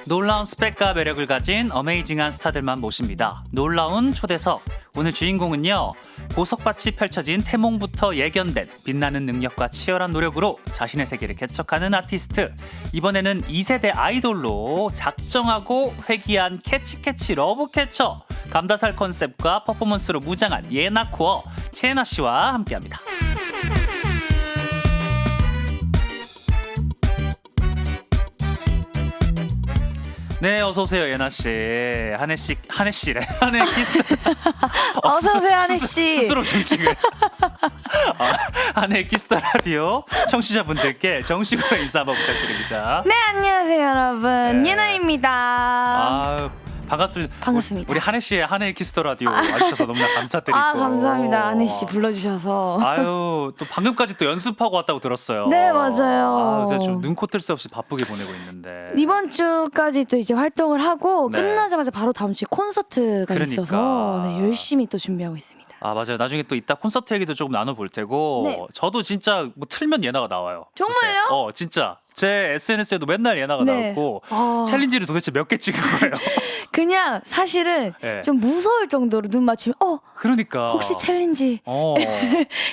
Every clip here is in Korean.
놀라운 스펙과 매력을 가진 어메이징한 스타들만 모십니다. 놀라운 초대석. 오늘 주인공은요, 보석밭이 펼쳐진 태몽부터 예견된 빛나는 능력과 치열한 노력으로 자신의 세계를 개척하는 아티스트. 이번에는 2세대 아이돌로 작정하고 회귀한 캐치캐치 러브캐쳐. 감다살 컨셉과 퍼포먼스로 무장한 예나코어 채나 씨와 함께합니다. 네, 어서 오세요, 예나 씨. 한혜 씨래. 한혜 키스. 어서 오세요, 한혜 씨. 스스로 존칭을. 한혜 키스 라디오 청취자분들께 정식으로 인사 한번 부탁드립니다. 네, 안녕하세요, 여러분. 네. 예나입니다. 반갑습니다. 반갑습니다. 우리 한혜 씨의 한혜 키스 라디오 와주셔서 너무나 감사드리고. 감사합니다, 한혜 씨 불러주셔서. 아유, 또 방금까지 또 연습하고 왔다고 들었어요. 네, 맞아요. 제가 좀 눈코 뜰 새 없이 바쁘게 보내고 있는데. 이번 주까지 또 이제 활동을 하고 네. 끝나자마자 바로 다음 주에 콘서트가 있어서 네, 열심히 또 준비하고 있습니다. 맞아요. 나중에 또 이따 콘서트 얘기도 조금 나눠볼 테고. 네. 저도 진짜 뭐 틀면 예나가 나와요. 정말요? 요새. 진짜 제 SNS에도 맨날 예나가 네. 나오고 아. 챌린지를 도대체 몇 개 찍은 거예요. 그냥 사실은 네. 좀 무서울 정도로 눈 맞추면 그러니까 혹시 챌린지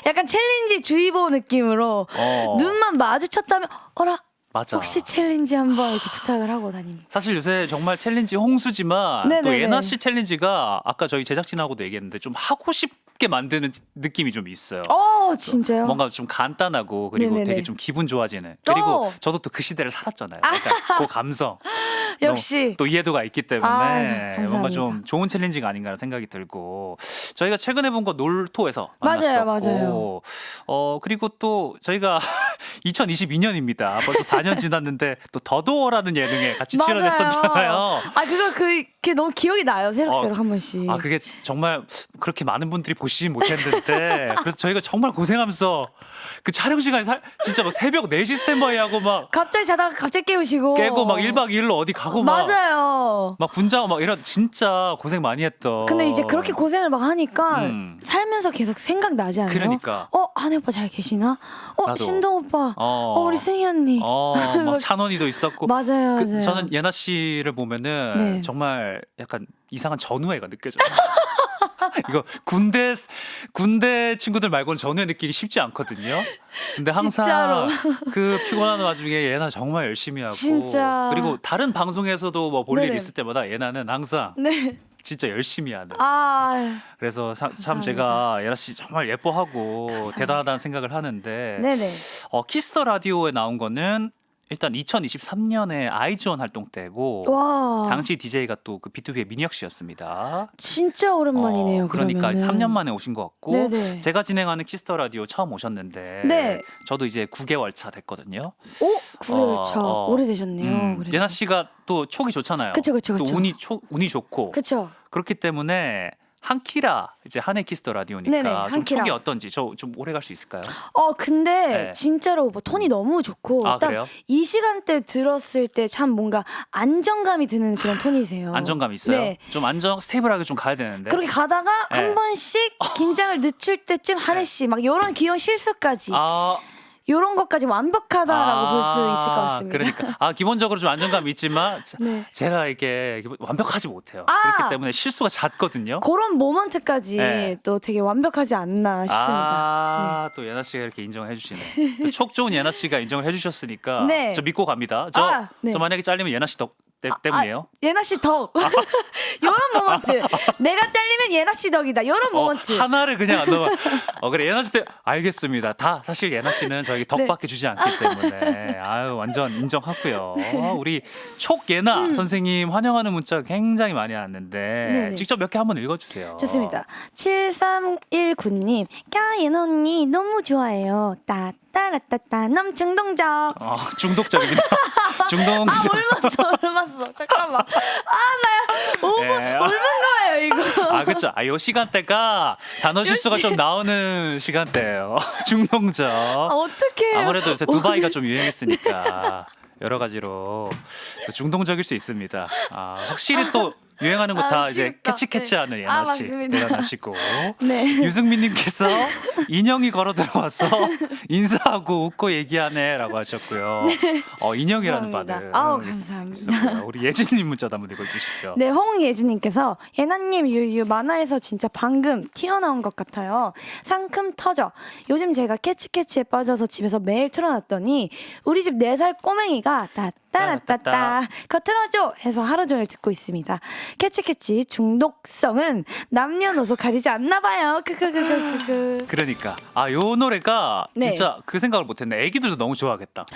약간 챌린지 주의보 느낌으로 어. 눈만 마주쳤다면 어라 맞아. 혹시 챌린지 한번 이렇게 부탁을 하고 다닙니다. 사실 요새 정말 챌린지 홍수지만 또 네네네. 예나 씨 챌린지가 아까 저희 제작진하고도 얘기했는데 좀 하고 싶게 만드는 느낌이 좀 있어요. 진짜요? 뭔가 좀 간단하고 그리고 네네네. 되게 좀 기분 좋아지는. 그리고 저도 또 그 시대를 살았잖아요. 약간 그 감성. 역시. 또 이해도가 있기 때문에 감사합니다. 뭔가 좀 좋은 챌린지가 아닌가 생각이 들고 저희가 최근에 본 거 놀토에서 맞아요, 만났었고 그리고 또 저희가 2022년입니다. 벌써 4년 지났는데 또 더도어라는 예능에 같이 출연했었잖아요. 그게 너무 기억이 나요. 새록새록 한 번씩. 그게 정말 그렇게 많은 분들이 보시진 못했는데 그래서 저희가 정말 고생하면서 그 촬영 시간에 진짜 막 새벽 4시 스탠바이 하고 막 갑자기 자다가 갑자기 깨우시고 깨고 막 1박 2일로 어디 가고 맞아요. 막 분장하고 막 이런 진짜 고생 많이 했던. 근데 이제 그렇게 고생을 막 하니까 살면서 계속 생각나지 않아요? 그러니까. 한혜 오빠 잘 계시나? 나도. 신동 오빠. 우리 승희 언니. 막 찬원이도 있었고. 맞아요. 저는 예나 씨를 보면은 네. 정말 약간 이상한 전우애가 느껴져요. 이거 군대 친구들 말고는 전우애 느끼기 쉽지 않거든요. 근데 항상 진짜로. 그 피곤한 와중에 예나 정말 열심히 하고 진짜. 그리고 다른 방송에서도 뭐 볼 일 네네. 있을 때마다 예나는 항상 네. 진짜 열심히 하는. 그래서 참 감사합니다. 제가 예나 씨 정말 예뻐하고 감사합니다. 대단하다는 생각을 하는데 네네. 키스터 라디오에 나온 거는 일단 2023년에 아이즈원 활동 때고 와. 당시 DJ가 또 그 B2B의 민혁 씨였습니다. 진짜 오랜만이네요. 그러니까 그러면은. 3년 만에 오신 것 같고 네네. 제가 진행하는 키스터 라디오 처음 오셨는데 네. 저도 이제 9개월 차 됐거든요. 9개월 차. 오래되셨네요. 그래도. 예나 씨가 또 촉이 좋잖아요. 그쵸. 또 운이 좋고 그쵸. 그렇기 때문에 한키라 이제 한해 키스터 라디오니까 네네, 좀 한키라. 촉이 어떤지 저 좀 오래 갈 수 있을까요? 근데 네. 진짜로 뭐 톤이 너무 좋고 딱 그래요? 이 시간대 들었을 때 참 뭔가 안정감이 드는 그런 톤이세요. 안정감 있어요? 네. 좀 스테이블하게 좀 가야 되는데. 그렇게 가다가 네. 한 번씩 긴장을 늦출 때쯤 한혜 씨 막 이런 귀여운 실수까지 이런 것까지 완벽하다라고 볼 수 있을 것 같습니다. 그러니까 기본적으로 좀 안정감이 있지만 네. 제가 이게 완벽하지 못해요. 그렇기 때문에 실수가 잦거든요. 그런 모먼트까지 네. 또 되게 완벽하지 않나 싶습니다. 또 예나 씨가 이렇게 인정해 주시네. 또 촉 좋은 예나 씨가 인정을 해 주셨으니까 네. 저 믿고 갑니다. 네. 저 만약에 잘리면 예나 씨 때문이에요. 예나 씨 덕. 이런 모먼트. 내가 잘리면 예나 씨 덕이다. 이런 모먼트. 하나를 그냥 안 넣어. 그래 예나 씨 때 알겠습니다. 다 사실 예나 씨는 저에게 덕밖에 주지 않기 때문에 완전 인정하고요. 우리 촉 예나 선생님 환영하는 문자 굉장히 많이 왔는데 네네. 직접 몇 개 한번 읽어주세요. 좋습니다. 7319님, 예나 언니 너무 좋아해요. 따따라따따 남중동적. 중독적입니다. 중독적. 얼마어 잠깐만. 나 옮은 거예요 이거. 그렇죠. 요 시간대가 단어 실수가 좀 나오는 시간대예요. 중독적. 어떡해요. 아무래도 요새 두바이가 좀 유행했으니까 여러 가지로 또 중독적일 수 있습니다. 확실히 또 유행하는 거 다 이제 미치겠다. 캐치하는 네. 예나 씨 맞습니다. 대단하시고 네. 유승민님께서 인형이 걸어 들어와서 인사하고 웃고 얘기하네라고 하셨고요. 인형이라는 감사합니다. 반응. 아우, 감사합니다. 있었고요. 우리 예진님 문자도 한번 읽어주시죠. 네, 홍예진님께서 예나님 유유 만화에서 진짜 방금 튀어나온 것 같아요. 상큼 터져. 요즘 제가 캐치에 빠져서 집에서 매일 틀어놨더니 우리 집 4살 꼬맹이가 따따라따따 그거 틀어줘 해서 하루 종일 듣고 있습니다. 캐치 중독성은 남녀노소 가리지 않나 봐요. 크크크크크. 그러니까 요 노래가 네. 진짜 그 생각을 못했네. 애기들도 너무 좋아하겠다.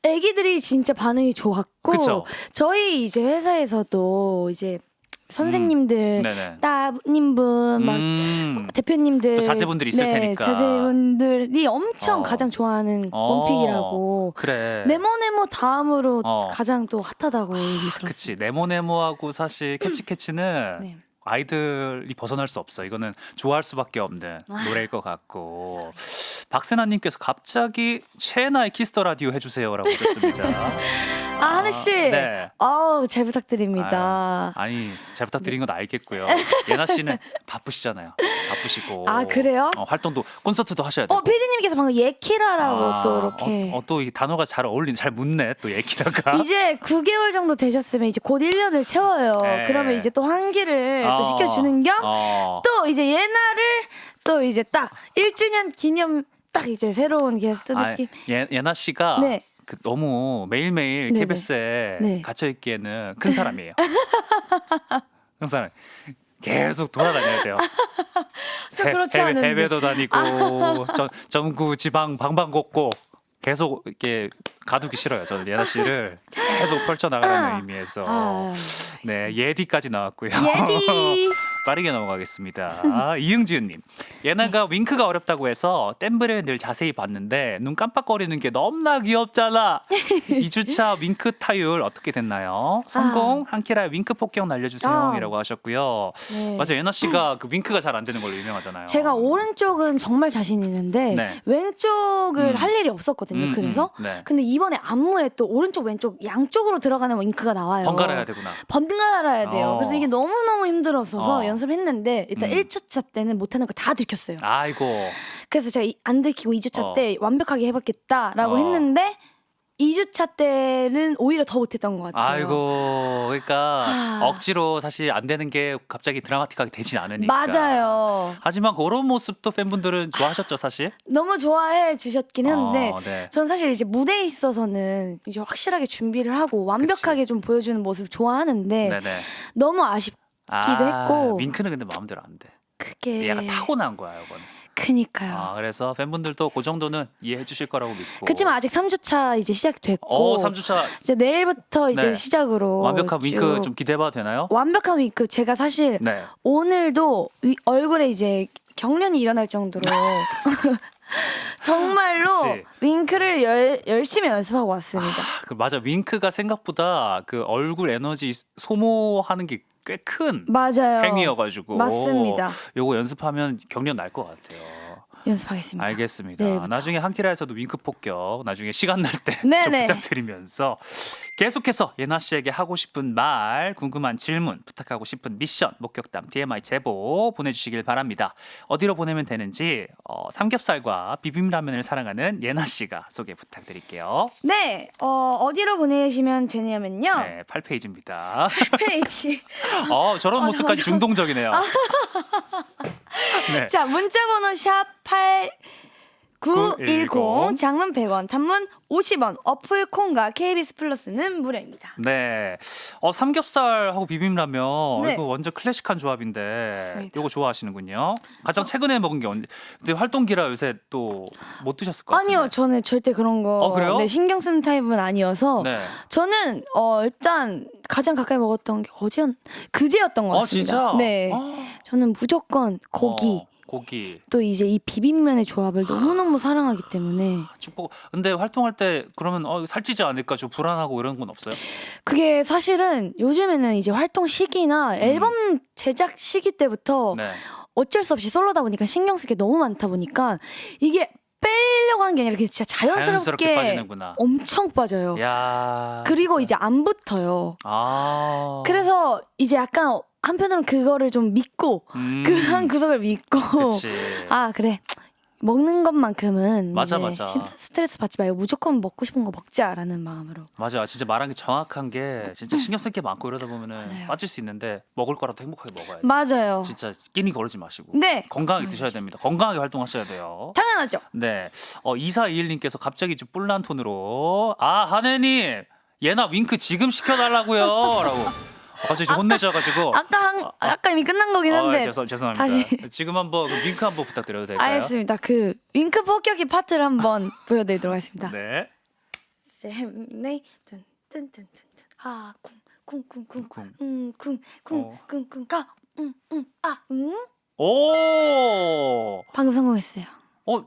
애기들이 진짜 반응이 좋았고 그쵸? 저희 이제 회사에서도 이제 선생님들, 네네. 따님분, 막 대표님들, 또 자제분들이 있을 테니까. 자제분들이 엄청 어. 가장 좋아하는 원픽이라고. 그래. 네모네모 다음으로 어. 가장 또 핫하다고 얘기 들었어요. 그치. 네모네모하고 사실 캐치는 네. 아이들이 벗어날 수 없어. 이거는 좋아할 수밖에 없는 노래일 것 같고. 박세나님께서 갑자기 최애나의 키스터 라디오 해주세요라고 하셨습니다. 하늘 씨, 네. 잘 부탁드립니다. 아니 잘 부탁드린 건 알겠고요. 예나 씨는 바쁘시잖아요. 바쁘시고. 그래요? 활동도 콘서트도 하셔야 돼요. 피디님께서 방금 예키라라고 또 이렇게. 또 이 단어가 잘 잘 묻네. 또 예키라가. 이제 9개월 정도 되셨으면 이제 곧 1년을 채워요. 네. 그러면 이제 또 한기를 또 시켜주는 겸 또 이제 예나를 또 이제 딱 1주년 기념 딱 이제 새로운 게스트 느낌. 예나 씨가 네. 너무 매일매일 네네. KBS에 네. 갇혀있기에는 큰 사람이에요. 큰 사람. 계속 돌아다녀야 돼요. 저 그렇지 않은데. 해외도 다니고 전국 지방 방방곡곡 계속 이렇게 가두기 싫어요. 저는 예나 씨를 계속 펼쳐나가라는 의미에서 네 예디까지 나왔고요. 예디. 빠르게 넘어가겠습니다. 이응지은님, 예나가 윙크가 어렵다고 해서 댐브를 늘 자세히 봤는데 눈 깜빡거리는 게 너무나 귀엽잖아. 2주차 윙크 타율 어떻게 됐나요? 성공 한키라의 윙크 폭격 날려주세요이라고 하셨고요. 네. 맞아요, 예나 씨가 그 윙크가 잘 안 되는 걸로 유명하잖아요. 제가 오른쪽은 정말 자신 있는데 네. 왼쪽을 할 일이 없었거든요. 그래서 네. 근데 이번에 안무에 또 오른쪽 왼쪽 양쪽으로 들어가는 윙크가 나와요. 번갈아야 되구나. 번갈아야 돼요. 그래서 이게 너무너무 힘들었어서 연습을 했는데 일단 1주차 때는 못하는 걸 다 들켰어요. 아이고. 그래서 제가 안 들키고 2주차 때 완벽하게 해봤겠다라고 어. 했는데 2주차 때는 오히려 더 못했던 것 같아요. 아이고, 그러니까 억지로 사실 안 되는 게 갑자기 드라마틱하게 되진 않으니까. 맞아요. 하지만 그런 모습도 팬분들은 좋아하셨죠, 사실? 너무 좋아해 주셨긴 했는데 네. 전 사실 이제 무대에 있어서는 이제 확실하게 준비를 하고 완벽하게 좀 보여주는 모습을 좋아하는데 네네. 너무 아쉽기도 했고 윙크는 근데 마음대로 안 돼. 그게 약간 타고난 거야, 이건. 그니까요. 그래서 팬분들도 그 정도는 이해해 주실 거라고 믿고. 그치만 아직 3주차 이제 시작됐고 3주차 이제 내일부터 이제 네. 시작으로 완벽한 윙크 쭉 좀 기대해봐도 되나요? 완벽한 윙크 제가 사실 네. 오늘도 얼굴에 이제 경련이 일어날 정도로 정말로 그치. 윙크를 열심히 연습하고 왔습니다. 맞아, 윙크가 생각보다 그 얼굴 에너지 소모하는 게 꽤 큰 맞아요. 행위여가지고 맞습니다. 요거 연습하면 경련 날 것 같아요. 연습하겠습니다. 알겠습니다. 내일부터. 나중에 한키라에서도 윙크 폭격 나중에 시간 날 때 좀 네네. 부탁드리면서 계속해서 예나 씨에게 하고 싶은 말, 궁금한 질문, 부탁하고 싶은 미션, 목격담, TMI 제보 보내주시길 바랍니다. 어디로 보내면 되는지 삼겹살과 비빔라면을 사랑하는 예나 씨가 소개 부탁드릴게요. 네, 어디로 보내시면 되냐면요. 네, 8페이지입니다. 페이지. 저런 모습까지 중동적이네요. 네. 자, 문자번호 샵 8910, 장문 100원, 단문 50원, 어플 콩과 KBS 플러스는 무료입니다. 네. 삼겹살하고 비빔라면 네. 이거 완전 클래식한 조합인데 맞습니다. 이거 좋아하시는군요. 가장 최근에 먹은 게 언제? 근데 활동기라 요새 또 못 드셨을 것 같은데. 아니요, 저는 절대 그런 거 그래요? 네, 신경 쓰는 타입은 아니어서 네. 저는 일단 가장 가까이 먹었던 게 그제였던 것 같습니다. 진짜? 네, 저는 무조건 고기. 고기. 또 이제 이 비빔면의 조합을 너무너무 사랑하기 때문에 축복. 근데 활동할 때 그러면 이거 살찌지 않을까 좀 불안하고 이런 건 없어요? 그게 사실은 요즘에는 이제 활동 시기나 앨범 제작 시기 때부터 네. 어쩔 수 없이 솔로다 보니까 신경 쓸 게 너무 많다 보니까 이게 빼려고 한 게 아니라 진짜 자연스럽게 자연스럽게 빠지는구나. 엄청 빠져요. 야. 그리고 진짜. 이제 안 붙어요. 아. 그래서 이제 약간 한편으로는 그거를 좀 믿고 그 한 구석을 믿고 그치. 아 그래 먹는 것만큼은 맞아, 이제 맞아. 스트레스 받지 말고 무조건 먹고 싶은 거 먹자라는 마음으로. 맞아. 진짜 말한 게 정확한 게 진짜 신경 쓸 게 많고 이러다 보면은 맞아요. 빠질 수 있는데 먹을 거라도 행복하게 먹어야 돼. 맞아요. 진짜 끼니 거르지 마시고. 네. 건강하게 드셔야 됩니다. 건강하게 활동하셔야 돼요. 당연하죠. 네. 2421님께서 갑자기 좀 뿔난 톤으로 하네님 얘나 윙크 지금 시켜달라고요 라고 갑자기 좀 혼내셔가지고 아까 이미 끝난 거긴 한데 죄송합니다. 다시. 지금 한번 그 윙크 한번 부탁드려도 될까요? 알겠습니다. 그 윙크 폭격기 파트를 한번 보여드리도록 하겠습니다. 네. 네, 뚠뚠뚠뚠 쿵쿵쿵쿵 쿵. 쿵쿵쿵쿵쿵 가 오. 방금 성공했어요.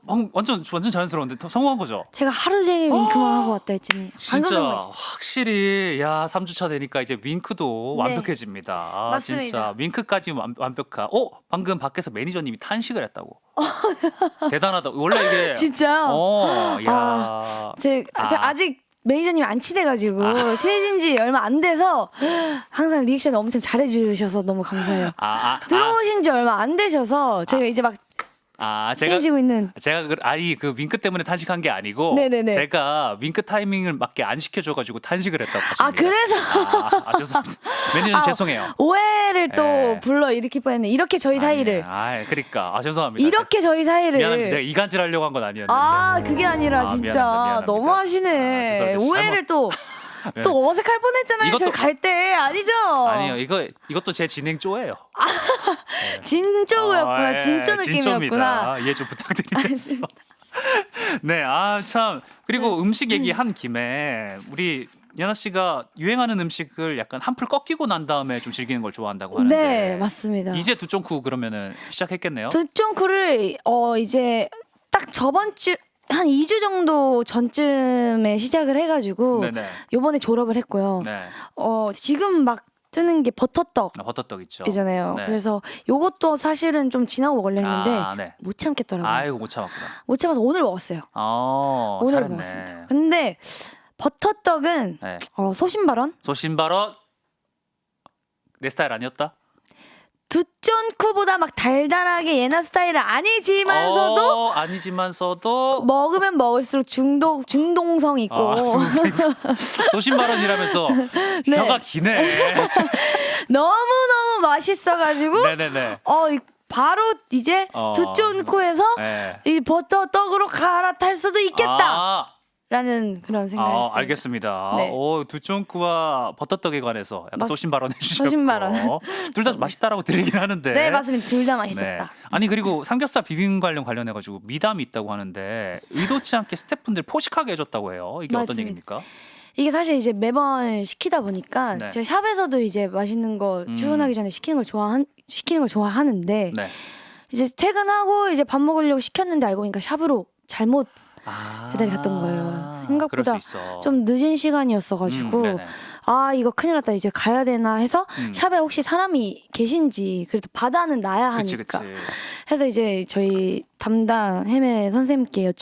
방금 완전 자연스러운데 성공한 거죠? 제가 하루 종일 윙크만 하고 왔다 했더니 방금 진짜 성공했어요. 확실히 3주차 되니까 이제 윙크도 네. 완벽해집니다. 맞습니다. 진짜 윙크까지 완벽한. 방금 밖에서 매니저님이 탄식을 했다고. 대단하다. 원래 이게 진짜요? 야. 제가 아직 매니저님이 안 친해가지고 친해진 지 얼마 안 돼서 항상 리액션 엄청 잘해주셔서 너무 감사해요. 들어오신 지 얼마 안 되셔서 제가 이제 막 친해지고 있는. 제가 그 윙크 때문에 탄식한 게 아니고 네네네. 제가 윙크 타이밍을 맞게 안 시켜줘가지고 탄식을 했다고 하십니다. 그래서 죄송합니다. 매니저님 죄송해요. 오해를 또 네. 불러 일으킬 뻔했네. 이렇게 저희 사이를 그러니까 죄송합니다. 이렇게 저희 사이를 미안합니다. 제가 이간질 하려고 한 건 아니었는데. 그게 아니라 진짜 미안합니다. 너무 하시네. 죄송합니다. 오해를 또 어색할 뻔했잖아요. 이것도- 저희 갈 때 아니죠? 아니요, 이것도 제 진행 쪼예요. 진짜구였구나. 진짜 느낌이었구나. 진짜입니다. 이해 좀 부탁드리겠습니다. 네, 참. 그리고 음식 얘기한 김에 우리 연아 씨가 유행하는 음식을 약간 한풀 꺾이고 난 다음에 좀 즐기는 걸 좋아한다고 하는데. 네, 맞습니다. 이제 두쫑쿠 그러면은 시작했겠네요. 두쫑쿠를 이제 딱 저번 주 한 2주 정도 전쯤에 시작을 해가지고 네네. 요번에 졸업을 했고요. 네. 지금 막 뜨는 게 버터떡. 버터떡 있죠. 이잖아요. 네. 그래서 요것도 사실은 좀 지나고 먹으려 했는데 네. 못 참겠더라고요. 아이고 못 참았구나. 못 참아서 오늘 먹었어요. 오늘 잘했네. 먹었습니다. 근데 버터떡은 네. 소신발언? 소신발언 내 스타일 아니었다? 두쫀쿠보다 막 달달하게 예나 스타일은 아니지만서도 먹으면 먹을수록 중동성 있고 소신발언이라면서 네. 혀가 기네. 너무너무 맛있어가지고 네네네. 바로 이제 두쫀쿠에서 네. 이 버터떡으로 갈아탈 수도 있겠다 라는 그런 생각을 했어요. 알겠습니다. 네. 두쫑쿠와 버터떡에 관해서 약간 소신발언 해주셨고 소신발언. 둘 다 맛있다라고 들리긴 하는데. 네, 맞습니다. 둘 다 네. 맛있었다. 아니 그리고 삼겹살 비빔 관련해가지고 미담이 있다고 하는데 의도치 않게 스태프분들 포식하게 해줬다고 해요. 이게 어떤 맞습니다. 얘기입니까? 이게 사실 이제 매번 시키다 보니까 네. 제가 샵에서도 이제 맛있는 거 출근하기 전에 시키는 걸 좋아하는데 네. 이제 퇴근하고 이제 밥 먹으려고 시켰는데 알고 보니까 샵으로 잘못 배달이 갔던 거예요. 생각보다 그럴 수 있어. 좀 늦은 시간이었어가지고 네네. 이거 큰일 났다 이제 가야 되나 해서 샵에 혹시 사람이 계신지 그래도 받아는 놔야 하니까 그치. 해서 이제 저희 담당 헤매 선생님께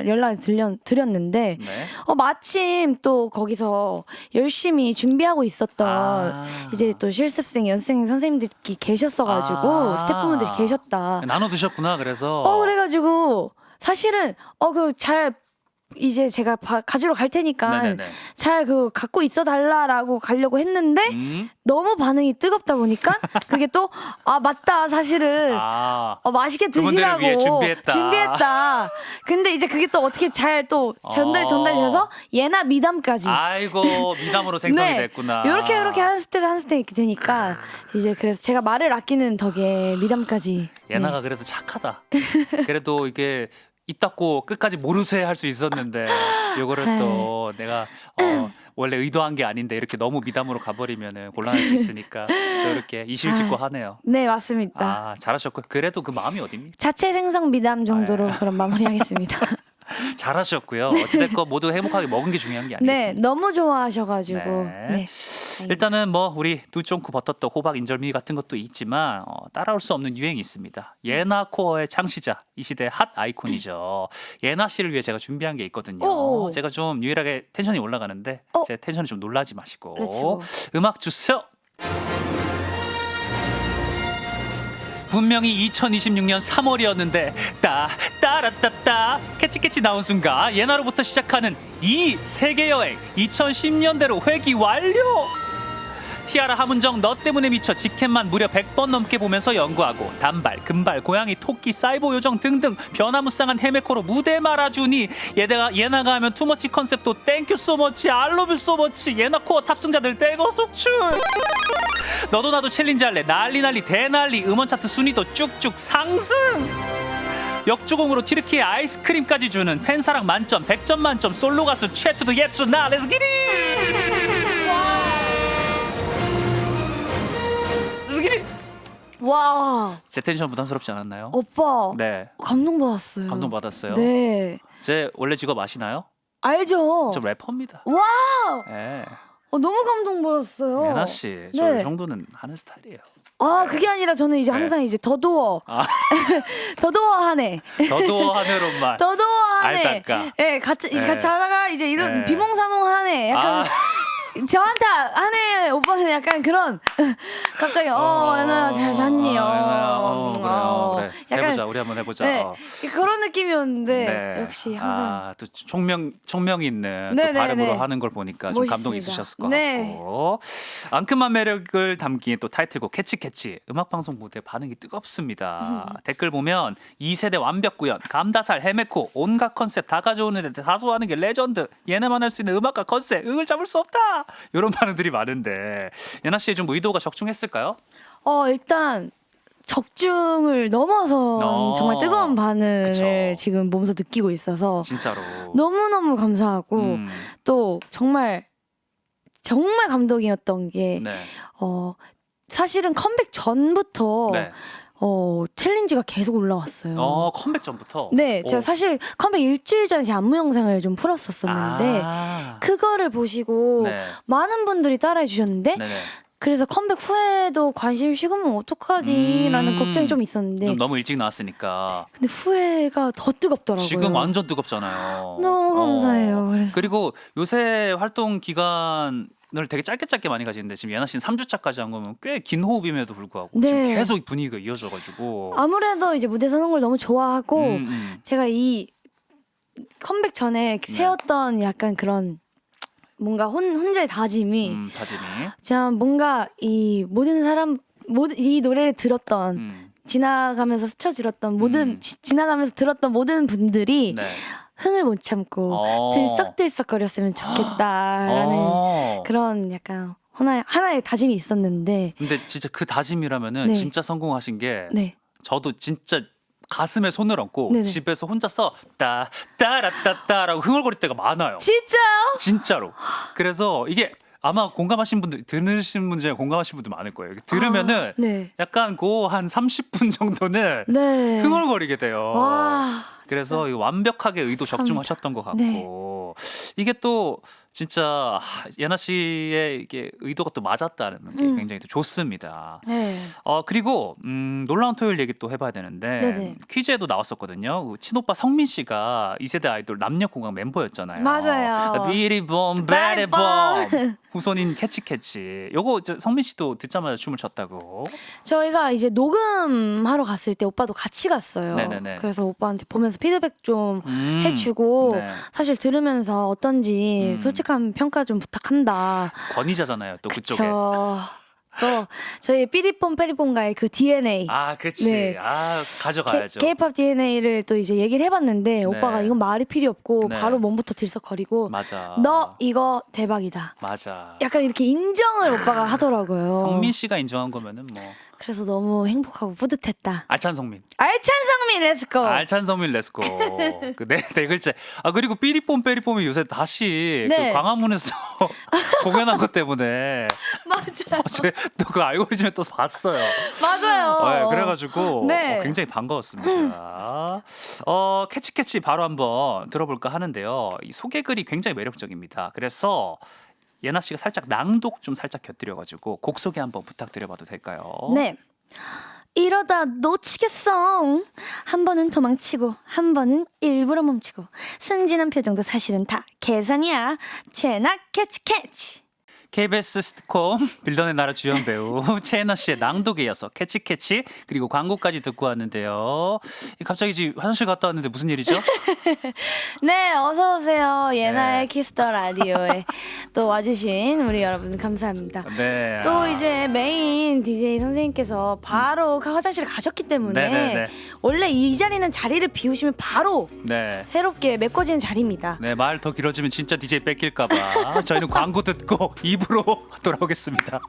연락을 드렸는데 네. 마침 또 거기서 열심히 준비하고 있었던 이제 또 실습생 연습생 선생님들이 계셨어가지고 스태프분들이 계셨다. 나눠 드셨구나. 그래서 그래가지고 사실은 이제 제가 가지러 갈 테니까 네네네. 잘 갖고 있어 달라라고 가려고 했는데 너무 반응이 뜨겁다 보니까 그게 또 맞다 사실은 맛있게 그분들을 위해 드시라고 준비했다. 근데 이제 그게 또 어떻게 잘 또 전달이 돼서 예나 미담까지 아이고 미담으로 생성이 됐구나. 이렇게 한 스텝 이렇게 되니까 이제 그래서 제가 말을 아끼는 덕에 미담까지. 예나가 그래도 착하다. 그래도 이게 입 닫고 끝까지 모르쇠 할 수 있었는데 요거를 또 내가 원래 의도한 게 아닌데 이렇게 너무 미담으로 가버리면 곤란할 수 있으니까 또 이렇게 이실직고 하네요. 네, 맞습니다. 잘하셨고 그래도 그 마음이 어딥니까? 자체 생성 미담 정도로 그럼 마무리하겠습니다. 잘하셨고요. 어찌됐건 모두 행복하게 먹은 게 중요한 게 네, 아니겠습니까? 너무 좋아하셔가지고. 네. 네. 일단은 뭐 우리 누쫑쿠 버터떡 호박 인절미 같은 것도 있지만 따라올 수 없는 유행이 있습니다. 예나 코어의 창시자, 이 시대의 핫 아이콘이죠. 예나 씨를 위해 제가 준비한 게 있거든요. 오. 제가 좀 유일하게 텐션이 올라가는데 제 텐션이 좀 놀라지 마시고 렛츠고. 음악 주세요. 분명히 2026년 3월이었는데 따라따따 캐치캐치 나온 순간 예나로부터 시작하는 이 세계여행 2010년대로 회귀 완료. 티아라 함은정 너 때문에 미쳐 직캠만 무려 100번 넘게 보면서 연구하고 단발, 금발, 고양이, 토끼, 사이버 요정 등등 변화무쌍한 헤메코로 무대 말아주니 예나가 하면 투머치 컨셉도 땡큐 소머치 알로뷰 소머치 예나코어 탑승자들 떼거 속출. 너도 나도 챌린지 할래 난리 대난리 음원 차트 순위도 쭉쭉 상승. 역주공으로 티르키의 아이스크림까지 주는 팬사랑 만점 100점 만점 솔로 가수 최투도 예투 나 렛츠 기릿. 렛츠 기릿. 와, 제 텐션 부담스럽지 않았나요? 오빠. 네. 감동받았어요. 감동받았어요? 네. 제 원래 직업 아시나요? 알죠? 저 래퍼입니다. 와, 예. 너무 감동받았어요. 예나 씨, 저 네. 이 정도는 하는 스타일이에요. 아, 그게 아니라 저는 이제 네. 항상 이제 더더워. 아. 더더워 하네. 너도 하늘로만. 더더워 하네. 알다까. 예, 같이 네. 같이 하다가 이제 이런 네. 비몽사몽 하네. 약간 저한테 하네. 오빠는 약간 그런 갑자기 연아 잘 잤니요. 그래. 약간 해보자, 우리 한번 해보자. 네, 그런 느낌이었는데 네. 역시 항상 또 총명 있는 네, 또 네, 발음으로 네. 하는 걸 보니까 좀 감동이 멋있습니다. 있으셨을 것 네. 같고 앙큼한 매력을 담긴 또 타이틀곡 캐치캐치 음악방송 무대 반응이 뜨겁습니다. 댓글 보면 2세대 완벽 구현 감다살 헤메코 온갖 컨셉 다 가져오는데 다소하는 게 레전드 예나만 할 수 있는 음악과 컨셉 응을 잡을 수 없다 이런 반응들이 많은데 예나 씨의 좀 의도가 적중했을까요? 일단 적중을 넘어서 정말 뜨거운 반응을 그쵸. 지금 몸소 느끼고 있어서 진짜로 너무너무 감사하고 또 정말 감동이었던 게 네. 사실은 컴백 전부터 네. 챌린지가 계속 올라왔어요. 컴백 전부터 네, 제가 오. 사실 컴백 일주일 전에 제 안무 영상을 좀 풀었었었는데 그거를 보시고 네. 많은 분들이 따라해 주셨는데 네네. 그래서 컴백 후에도 관심 식으면 어떡하지라는 걱정이 좀 있었는데 좀 너무 일찍 나왔으니까 근데 후회가 더 뜨겁더라고요. 지금 완전 뜨겁잖아요. 너무 감사해요. 그래서 그리고 요새 활동 기간을 되게 짧게 많이 가지는데 지금 예나 씨는 3주차까지 한 거면 꽤 긴 호흡임에도 불구하고 네. 지금 계속 분위기가 이어져가지고 아무래도 이제 무대 서는 걸 너무 좋아하고 음. 제가 이 컴백 전에 세웠던 약간 그런 뭔가 혼자의 다짐이 다짐이 제가 뭔가 이 이 노래를 들었던 지나가면서 스쳐 들었던 지나가면서 들었던 모든 분들이 네. 흥을 못 참고 들썩들썩거렸으면 좋겠다라는 그런 약간 하나의 다짐이 있었는데 근데 진짜 그 다짐이라면은 네. 진짜 성공하신 게 네. 저도 진짜 가슴에 손을 얹고 네네. 집에서 혼자서 따라따따라고 흥얼거릴 때가 많아요. 진짜요? 진짜로. 그래서 이게 아마 공감하신 분들 들으신 분 중에 공감하신 분들 많을 거예요. 들으면은 네. 약간 그 한 30분 정도는 네. 흥얼거리게 돼요. 와. 그래서 이거 완벽하게 의도 적중하셨던 것 같고 네. 이게 또 진짜 예나 씨의 이게 의도가 또 맞았다는 게 굉장히 또 좋습니다. 네. 그리고 놀라운 토요일 얘기 또 해봐야 되는데 네네. 퀴즈에도 나왔었거든요. 그 친오빠 성민 씨가 2세대 아이돌 남녀공학 멤버였잖아요. 맞아요. 비리봄 베리봄 후손인 캐치캐치. 요거 성민 씨도 듣자마자 춤을 췄다고. 저희가 이제 녹음하러 갔을 때 오빠도 같이 갔어요. 네네네. 그래서 오빠한테 보면서 피드백 좀 해주고 네. 사실 들으면서 어떤지 솔직한 평가 좀 부탁한다. 권위자잖아요. 또 그쪽에. 그쵸. 또 저희 삐리뽕 빼리뽕가의 그 DNA 그치. 네. 가져가야죠. K-pop DNA를 또 이제 얘기를 해봤는데 오빠가 이건 말이 필요 없고 네. 바로 몸부터 들썩거리고 맞아. 너 이거 대박이다. 맞아. 약간 이렇게 인정을 오빠가 하더라고요. 성민 씨가 인정한 거면은 뭐 그래서 너무 행복하고 뿌듯했다. 알찬 성민. 알찬 성민 렛츠고. 알찬 성민 렛츠고. 네 글자. 그리고 삐리뽕 빼리뽕이 요새 다시 네. 그 광화문에서 공연한 것 때문에 맞아요. 또 그 알고리즘에 또 봤어요. 맞아요. 네, 그래가지고 네. 굉장히 반가웠습니다. 캐치캐치 바로 한번 들어볼까 하는데요. 이 소개글이 굉장히 매력적입니다. 그래서 예나 씨가 살짝 낭독 좀 살짝 곁들여가지고 곡 소개 한번 부탁드려봐도 될까요? 네. 이러다 놓치겠어. 한 번은 도망치고 한 번은 일부러 멈추고 순진한 표정도 사실은 다 계산이야. 최나 캐치. KBS 시트콤 빌런의 나라 주연 배우 최애나 씨의 낭독에 이어서 캐치 그리고 광고까지 듣고 왔는데요. 갑자기 지금 화장실 갔다 왔는데 무슨 일이죠? 네, 어서 오세요. 예나의 네. 키스더 라디오에 또 와주신 우리 여러분 감사합니다. 네. 또 이제 메인 DJ 선생님께서 바로 화장실을 가셨기 때문에 네네네. 원래 이 자리는 자리를 비우시면 바로 네. 새롭게 메꿔지는 자리입니다. 네, 말 더 길어지면 진짜 DJ 뺏길까봐 저희는 광고 듣고 2부로 돌아오겠습니다.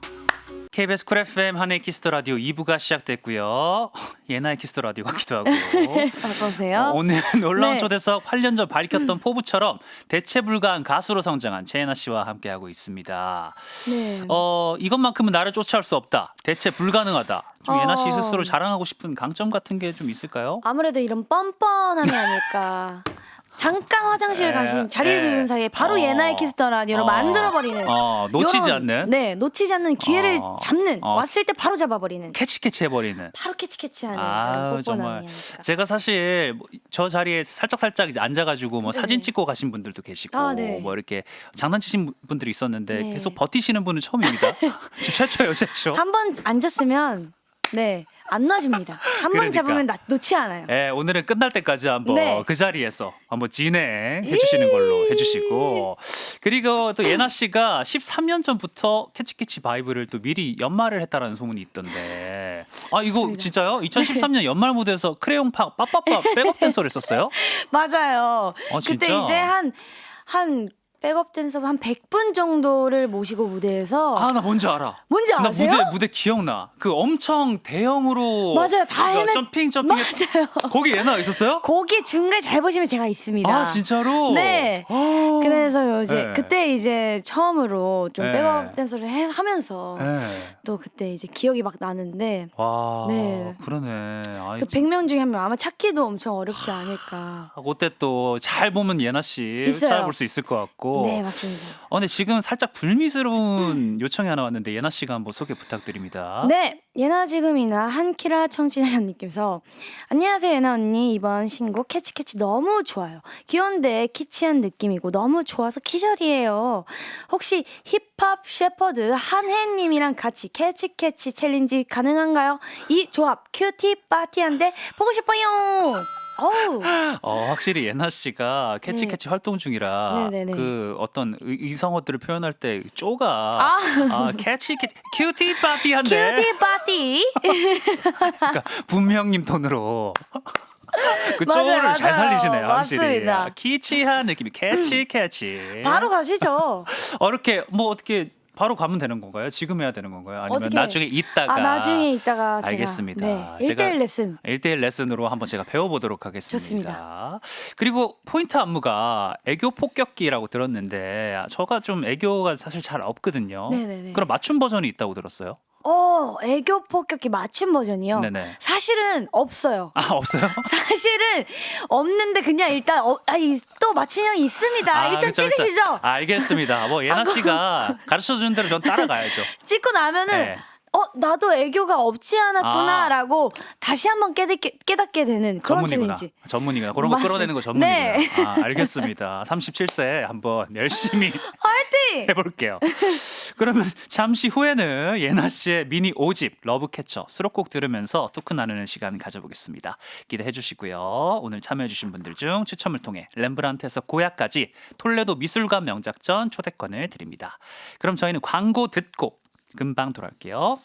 KBS 쿨 FM 한해 키스터 라디오 2부가 시작됐고요. 예나의 키스터 라디오 같기도 하고. 어서 오세요. 오늘 놀라운 네. 초대석 8년 전 밝혔던 포부처럼 대체 불가한 가수로 성장한 최애나 씨와 함께하고 있습니다. 네. 이것만큼은 나를 쫓아올 수 없다. 대체 불가능하다. 좀 예나 씨 어. 스스로 자랑하고 싶은 강점 같은 게 좀 있을까요? 아무래도 이런 뻔뻔함이 아닐까. 잠깐 화장실 가신 자리를 비운 사이에 바로 예나의 키스터 라디오로 만들어버리는 놓치지 요런, 않는 네, 놓치지 않는 기회를 잡는 왔을 때 바로 잡아버리는 캐치 해버리는. 바로 캐치하는 정말 뻔뻔함이 아닐까. 제가 사실 저 자리에 살짝 이제 앉아가지고 뭐 네네. 사진 찍고 가신 분들도 계시고 네. 뭐 이렇게 장난치신 분들이 있었는데 네. 계속 버티시는 분은 처음입니다. 지금 최초예요, 최초. 한 번 앉았으면 네, 안 놔줍니다. 한 번 그러니까. 잡으면 놓지 않아요. 네, 오늘은 끝날 때까지 한번 네. 그 자리에서 한번 진행해 주시는 걸로 해주시고, 그리고 또 예나 씨가 13년 전부터 캐치캐치 바이브를 또 미리 연말을 했다라는 소문이 있던데, 이거 맞습니다. 진짜요? 2013년 연말 무대에서 크레용파 빠빠빠 백업 댄서를 했었어요? 맞아요. 진짜? 그때 이제 한 백업 댄서 한 100분 정도를 모시고 무대에서 나 뭔지 알아. 뭔지 나 아세요? 무대 기억나. 그 엄청 대형으로 맞아요. 다 그러니까 헬멧 점핑 맞아요. 거기 예나 있었어요? 거기 중간에 잘 보시면 제가 있습니다. 진짜로? 네. 그래서 이제 네. 그때 이제 처음으로 좀 네. 백업 댄서를 하면서 네. 또 그때 이제 기억이 막 나는데 와, 네. 그러네. 그 100명 중에 한 명 아마 찾기도 엄청 어렵지 않을까. 그때 또 잘 보면 예나 씨 있어요. 찾아볼 수 있을 것 같고. 네, 맞습니다. 근데 지금 살짝 불미스러운 요청이 하나 왔는데 예나 씨가 한번 소개 부탁드립니다. 네, 예나 지금이나 한키라 청취자님께서 안녕하세요 예나 언니, 이번 신곡 캐치캐치 너무 좋아요. 귀여운데 키치한 느낌이고 너무 좋아서 기절이에요. 혹시 힙합 셰퍼드 한혜님이랑 같이 캐치캐치 챌린지 가능한가요? 이 조합 큐티 파티한데 보고 싶어요. 어우. 확실히 예나 씨가 캐치캐치 활동 중이라 네네네. 그 어떤 이성어들을 표현할 때 쪼가 큐티 파티 한데 큐티 파티. 그러니까 분명님 톤으로 그 맞아요, 쪼를 잘 맞아요. 살리시네요. 확실히. 맞습니다. 키치한 느낌이 캐치. 바로 가시죠. 이렇게 뭐 어떻게 바로 가면 되는 건가요? 지금 해야 되는 건가요? 아니면 어떻게? 나중에 있다가? 나중에 있다가 제가 알겠습니다. 네, 1대1 레슨. 1대1 레슨으로 한번 제가 배워보도록 하겠습니다. 좋습니다. 그리고 포인트 안무가 애교 폭격기라고 들었는데 저가 좀 애교가 사실 잘 없거든요. 네네네. 그럼 맞춤 버전이 있다고 들었어요? 애교 폭격기 맞춤 버전이요. 네네. 사실은 없어요. 없어요? 사실은 없는데 그냥 일단 또 맞춤형이 있습니다. 일단 그쵸. 찍으시죠. 알겠습니다. 뭐 예나 씨가 가르쳐주는 대로 전 따라가야죠. 찍고 나면은 네. 나도 애교가 없지 않았구나라고 다시 한번 깨닫게 되는 그런 챌린지. 전문이구나. 그런 거 맞습니다. 끌어내는 거 전문이구나. 네. 알겠습니다. 37세 한번 열심히 화이팅! 해볼게요. 그러면 잠시 후에는 예나 씨의 미니 5집 러브캐쳐 수록곡 들으면서 토크 나누는 시간 가져보겠습니다. 기대해 주시고요. 오늘 참여해주신 분들 중 추첨을 통해 렘브란트에서 고야까지 톨레도 미술관 명작전 초대권을 드립니다. 그럼 저희는 광고 듣고 금방 돌아올게요.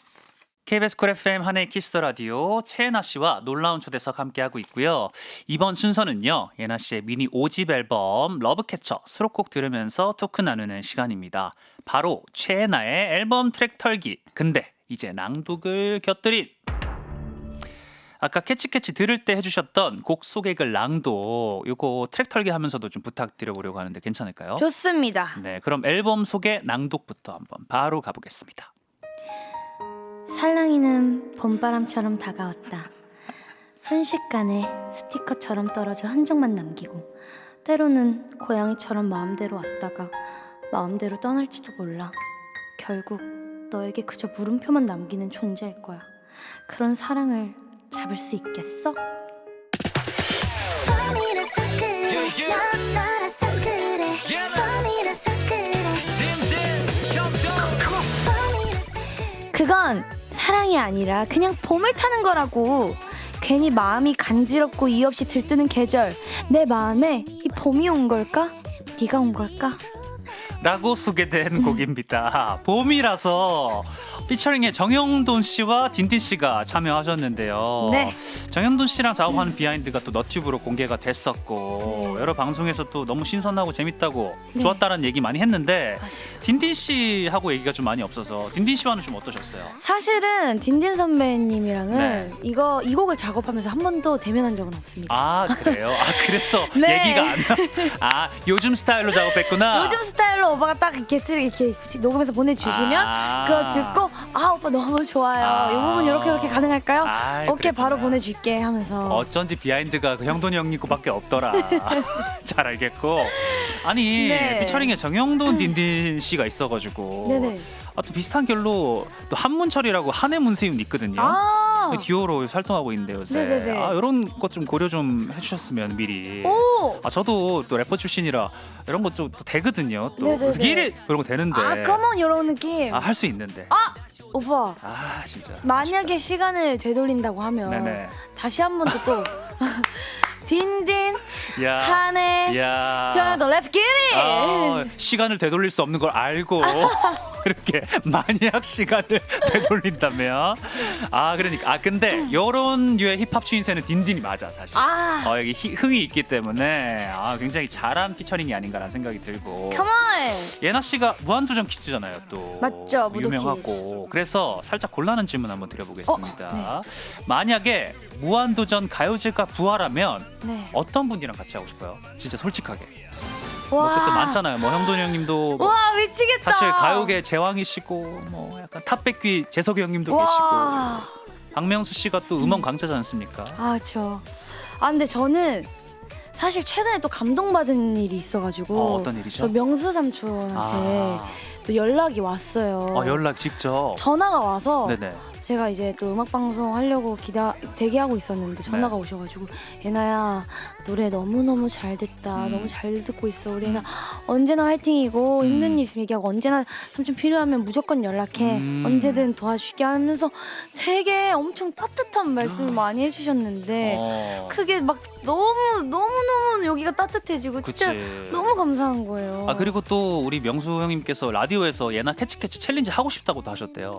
KBS 쿨 FM 한해 키스터 라디오 최애나 씨와 놀라운 초대석 함께하고 있고요. 이번 순서는요. 예나 씨의 미니 5집 앨범 러브캐쳐 수록곡 들으면서 토크 나누는 시간입니다. 바로 최애나의 앨범 트랙 털기. 근데 이제 낭독을 곁들인 아까 캐치캐치 들을 때 해주셨던 곡 소개글 낭독 요거 트랙 털기 하면서도 좀 부탁드려보려고 하는데 괜찮을까요? 좋습니다. 네, 그럼 앨범 소개 낭독부터 한번 바로 가보겠습니다. 살랑이는 봄바람처럼 다가왔다. 순식간에 스티커처럼 떨어져 흔적만 남기고 때로는 고양이처럼 마음대로 왔다가 마음대로 떠날지도 몰라. 결국 너에게 그저 물음표만 남기는 존재일 거야. 그런 사랑을 잡을 수 있겠어? 봄이라서 그래 넌 너라서 그래 봄이라서 그래 봄이라서 그래 그건 사랑이 아니라 그냥 봄을 타는 거라고. 괜히 마음이 간지럽고 이유 없이 들뜨는 계절, 내 마음에 이 봄이 온 걸까? 네가 온 걸까? 라고 소개된 곡입니다. 봄이라서 피처링에 정영돈 씨와 딘딘 씨가 참여하셨는데요. 네. 정영돈 씨랑 작업하는 비하인드가 또 너튜브로 공개가 됐었고 여러 방송에서 또 너무 신선하고 재밌다고 네. 좋았다는 얘기 많이 했는데 맞아요. 딘딘 씨하고 얘기가 좀 많이 없어서 딘딘 씨와는 좀 어떠셨어요? 사실은 딘딘 선배님이랑은 네. 이 곡을 작업하면서 한 번도 대면한 적은 없습니다. 아 그래요? 아 그래서 네. 얘기가 안 나. 아 요즘 스타일로 작업했구나. 요즘 스타일로 오빠가 딱 이렇게 녹음해서 보내주시면 그거 듣고 오빠 너무 좋아요. 이 부분 이렇게 가능할까요? 아이, 오케이 그랬구나. 바로 보내줄게 하면서 어쩐지 비하인드가 그 형돈이 형님 거밖에 없더라. 잘 알겠고. 아니 네. 피처링에 정영돈 딘딘 씨가 있어가지고 네네. 또 비슷한 결로 또 한문철이라고 한해 문세윤 있거든요. 그 듀오로 활동하고 있는데 요새. 네네네. 이런 것 좀 고려 좀 해주셨으면 미리. 오! 저도 또 래퍼 출신이라 이런 것 좀 되거든요. 또 네네네. 스키리 이런 거 되는데. 컴온 이런 느낌. 할 수 있는데. 오빠 진짜. 만약에 시간을 되돌린다고 하면 네네. 다시 한 번 또 딘딘 야. 한해 야. 저도 렛츠 기릿 시간을 되돌릴 수 없는 걸 알고 이렇게 만약 시간을 되돌린다면 그러니까 근데 요런 류의 힙합 추인세는 딘딘이 맞아 사실. 여기 흥이 있기 때문에 굉장히 잘한 피처링이 아닌가라는 생각이 들고. 컴온 예나 씨가 무한도전 퀴즈잖아요 또. 맞죠, 무도 유명하고 퀴즈. 그래서 살짝 곤란한 질문 한번 드려보겠습니다. 네. 만약에 무한도전 가요제가 부활하면 네. 어떤 분이랑 같이 하고 싶어요? 진짜 솔직하게. 와. 그때 많잖아요. 형돈이 형님도 와 미치겠다. 사실 가요계 제왕이시고 약간 탑백귀 재석이 형님도 와. 계시고 박명수 씨가 또 음원 강자지 않습니까? 근데 저는 사실 최근에 또 감동받은 일이 있어가지고 어떤 일이죠? 저 명수 삼촌한테 또 연락이 왔어요. 연락 직접. 전화가 와서 네네. 제가 이제 또 음악 방송 하려고 대기하고 있었는데 전화가 네. 오셔가지고 예나야 노래 너무너무 잘 됐다. 너무 잘 듣고 있어. 우리 예나 언제나 화이팅이고 힘든 일 있으면 얘기하고 언제나 삼촌 필요하면 무조건 연락해. 언제든 도와줄게 하면서 되게 엄청 따뜻한 말씀을 많이 해주셨는데 그게 막 너무 여기가 따뜻해지고 진짜 그치. 너무 감사한 거예요. 그리고 또 우리 명수 형님께서 라디오에서 예나 캐치캐치 챌린지 하고 싶다고도 하셨대요.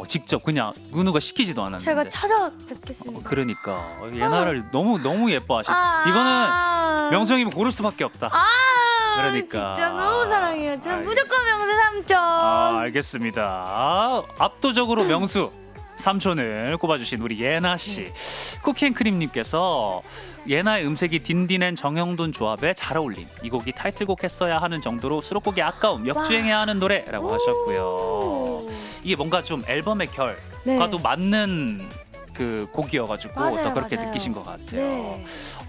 직접 그냥 누가 시키지도 않았는데. 제가 찾아뵙겠습니다. 그러니까 예나를 너무 예뻐하시고 이거는 명수 형님은 고를 수밖에 없다. 그러니까. 진짜 너무 사랑해요. 저 알겠- 무조건 명수 삼촌. 알겠습니다. 압도적으로 명수 삼촌을 꼽아주신 우리 예나 씨. 쿠키앤크림님께서 예나의 음색이 딘딘앤 정영돈 조합에 잘 어울림. 이 곡이 타이틀곡 했어야 하는 정도로 수록곡이 아까움, 역주행해야 하는 노래라고 하셨고요. 이게 뭔가 좀 앨범의 결과도 맞는 그 곡이어가지고 맞아요, 더 그렇게 맞아요. 느끼신 것 같아요. 네.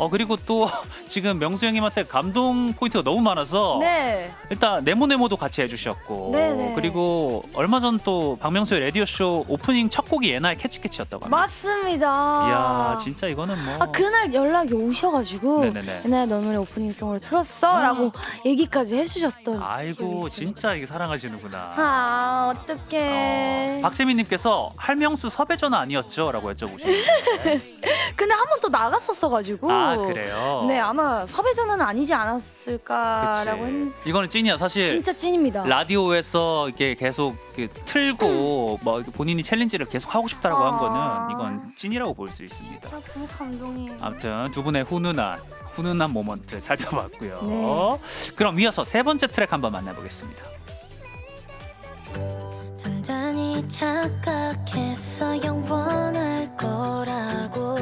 그리고 또 지금 명수 형님한테 감동 포인트가 너무 많아서 네. 일단 네모네모도 같이 해주셨고 네네. 그리고 얼마 전 또 박명수의 라디오쇼 오프닝 첫 곡이 예나의 캐치캐치였다고 합니다. 맞습니다. 이야 진짜 이거는 뭐 그날 연락이 오셔가지고 네네네. 예나야 너 노래 오프닝송으로 틀었어라고 얘기까지 해주셨던. 아이고 기억이 있어요. 진짜 이게 사랑하시는구나. 어떡해. 박재민님께서 할명수 섭외 전화 아니었죠? 라고 여쭤보시는데 근데 한 번 또 나갔었어가지고. 그래요? 네 아마 섭외 전화는 아니지 그치. 않았을까라고 이거는 찐이야 사실. 진짜 찐입니다. 라디오에서 이렇게 계속 이렇게 틀고 뭐 본인이 챌린지를 계속 하고 싶다라고 한 거는 이건 찐이라고 볼 수 있습니다. 진짜 너무 감동이에요. 아무튼 두 분의 훈훈한 모먼트 살펴봤고요. 네. 그럼 이어서 세 번째 트랙 한번 만나보겠습니다. 단단히 착각했어 영원할 거라고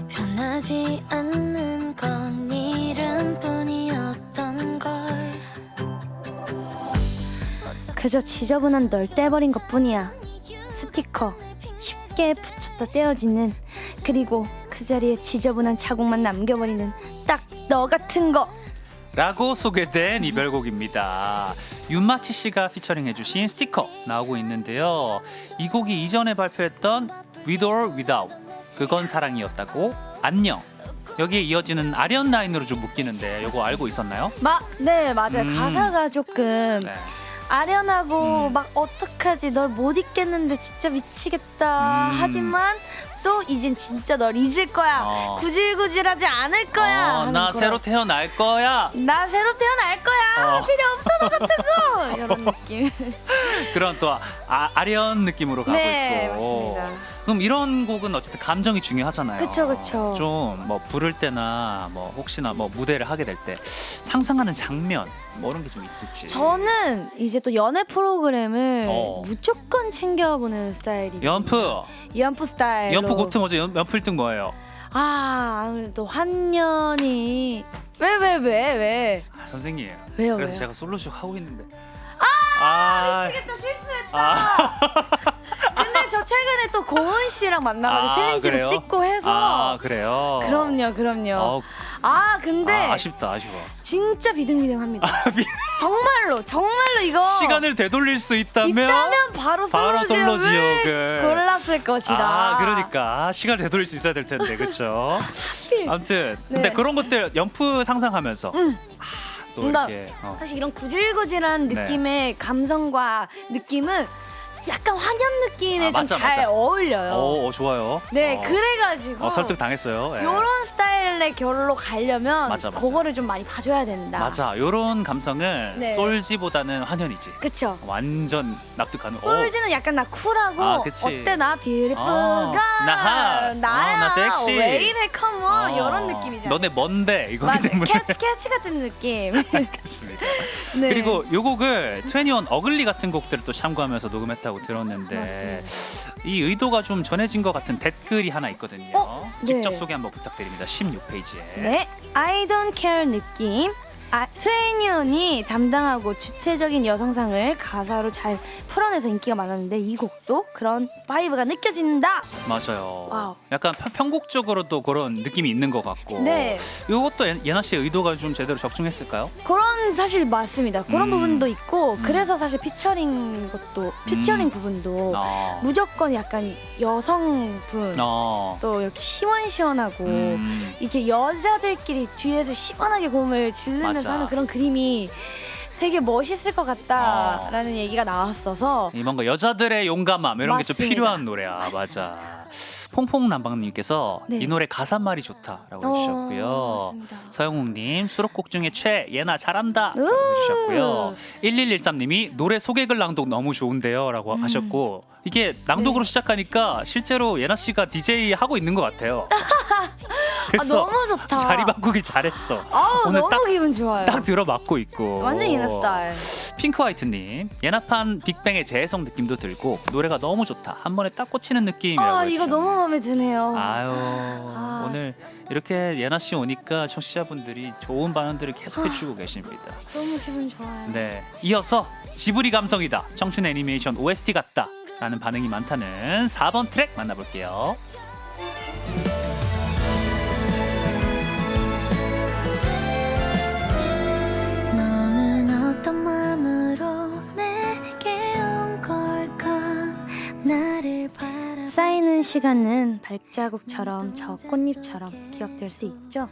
변하지 않는 건 이름뿐이었던 걸 그저 지저분한 널 떼버린 것뿐이야. 스티커 쉽게 붙였다 떼어지는, 그리고 그 자리에 지저분한 자국만 남겨버리는 딱 너 같은 거. 라고 소개된 이별곡입니다. 윤마치 씨가 피처링 해주신 스티커 나오고 있는데요. 이 곡이 이전에 발표했던 With or Without 그건 사랑이었다고 안녕 여기에 이어지는 아련 라인으로 좀 묶이는데 이거 알고 있었나요? 네, 맞아요. 가사가 조금 네. 아련하고 막 어떡하지 널 못 잊겠는데 진짜 미치겠다 하지만 또 이젠 진짜 널 잊을 거야 구질구질하지 않을 거야 하는 나 그런. 새로 태어날 거야. 나 새로 태어날 거야 필요 없어 너 같은 거 이런 느낌. 그런 또 아련 느낌으로 가고 네, 있고. 맞습니다. 그럼 이런 곡은 어쨌든 감정이 중요하잖아요. 그쵸. 좀 뭐 부를 때나 뭐 혹시나 뭐 무대를 하게 될 때 상상하는 장면 뭐 이런 게 좀 있을지. 저는 이제 또 연애 프로그램을 무조건 챙겨보는 스타일이에요. 연프 스타일. 연프 고트 뭐죠? 연프 1등 뭐예요? 아무래도 환년이 왜? 선생님. 왜요? 그래서 제가 솔로쇼 하고 있는데. 미치겠다 실수했다. 근데 저 최근에 또 고은 씨랑 만나가지고 챌린지도 그래요? 찍고 해서. 그래요? 그럼요. 근데 아쉬워. 진짜 비등비등합니다. 정말로 이거 시간을 되돌릴 수 있다면 바로 바로 솔로지옥을 골랐을 것이다. 그러니까 시간을 되돌릴 수 있어야 될 텐데 그렇죠. 아무튼 근데 네. 그런 것들 연프 상상하면서 또 뭔가 이렇게 사실 이런 구질구질한 네. 느낌의 감성과 느낌은 약간 환연 느낌에 좀 맞아. 잘 어울려요. 좋아요. 네, 그래가지고 설득 당했어요. 요런 스타일의 결로 가려면 맞아. 그거를 좀 많이 봐줘야 된다. 맞아. 요런 감성은 네. 솔지보다는 환연이지. 그쵸. 완전 납득하는. 솔지는 약간 나 쿨하고 그치. 어때 나 뷰티풀가 나야 나 섹시 왜 이래 컴온 이런 느낌이잖아. 너네 뭔데 이거기 맞아. 때문에. 캐치 같은 느낌. 알겠습니다. 네. 그리고 요 곡을 21 어글리 같은 곡들을 또 참고하면서 녹음했다고 들었는데 맞습니다. 이 의도가 좀 전해진 것 같은 댓글이 하나 있거든요. 네. 직접 소개 한번 부탁드립니다. 16페이지에. 네, I don't care 느낌. 트웨니언이 담당하고 주체적인 여성상을 가사로 잘 풀어내서 인기가 많았는데 이 곡도 그런 바이브가 느껴진다. 맞아요. 와우. 약간 편곡적으로도 그런 느낌이 있는 것 같고. 네. 이것도 예나 씨의 의도가 좀 제대로 적중했을까요? 그런 사실 맞습니다. 그런 부분도 있고 그래서 사실 피처링 부분도 무조건 약간 여성분 또 이렇게 시원시원하고 이렇게 여자들끼리 뒤에서 시원하게 고음을 지르면서 맞아. 하는 그런 그림이 되게 멋있을 것 같다라는 얘기가 나왔어서 뭔가 여자들의 용감함 이런 게 좀 맞습니다. 필요한 노래야. 맞아. 퐁퐁남방님께서 네. 이 노래 가사말이 좋다라고 해주셨고요. 맞습니다. 서영욱님 수록곡 중에 예나 잘한다 라고 해주셨고요. 1113님이 노래 소개글 낭독 너무 좋은데요 라고 하셨고 이게 낭독으로 시작하니까 실제로 예나 씨가 DJ 하고 있는 것 같아요. 그래서 너무 좋다. 자리 바꾸길 잘했어. 오늘 너무 기분 좋아요. 딱 들어맞고 있고 완전 예나 스타일. 핑크화이트님 예나판 빅뱅의 재해성 느낌도 들고 노래가 너무 좋다 한 번에 딱 꽂히는 느낌이라고 이거 해주셨네요. 너무 마음에 드네요. 오늘 이렇게 예나 씨 오니까 청취자분들이 좋은 반응들을 계속 해주고 계십니다. 너무 기분 좋아요. 네, 이어서 지브리 감성이다 청춘 애니메이션 OST 같다 라는 반응이 많다는 4번 트랙 만나볼게요. 너는 어떤 마음으로 내게 온 걸까 나를 바라 쌓이는 시간은 발자국처럼 저 꽃잎처럼 기억될 수 있죠.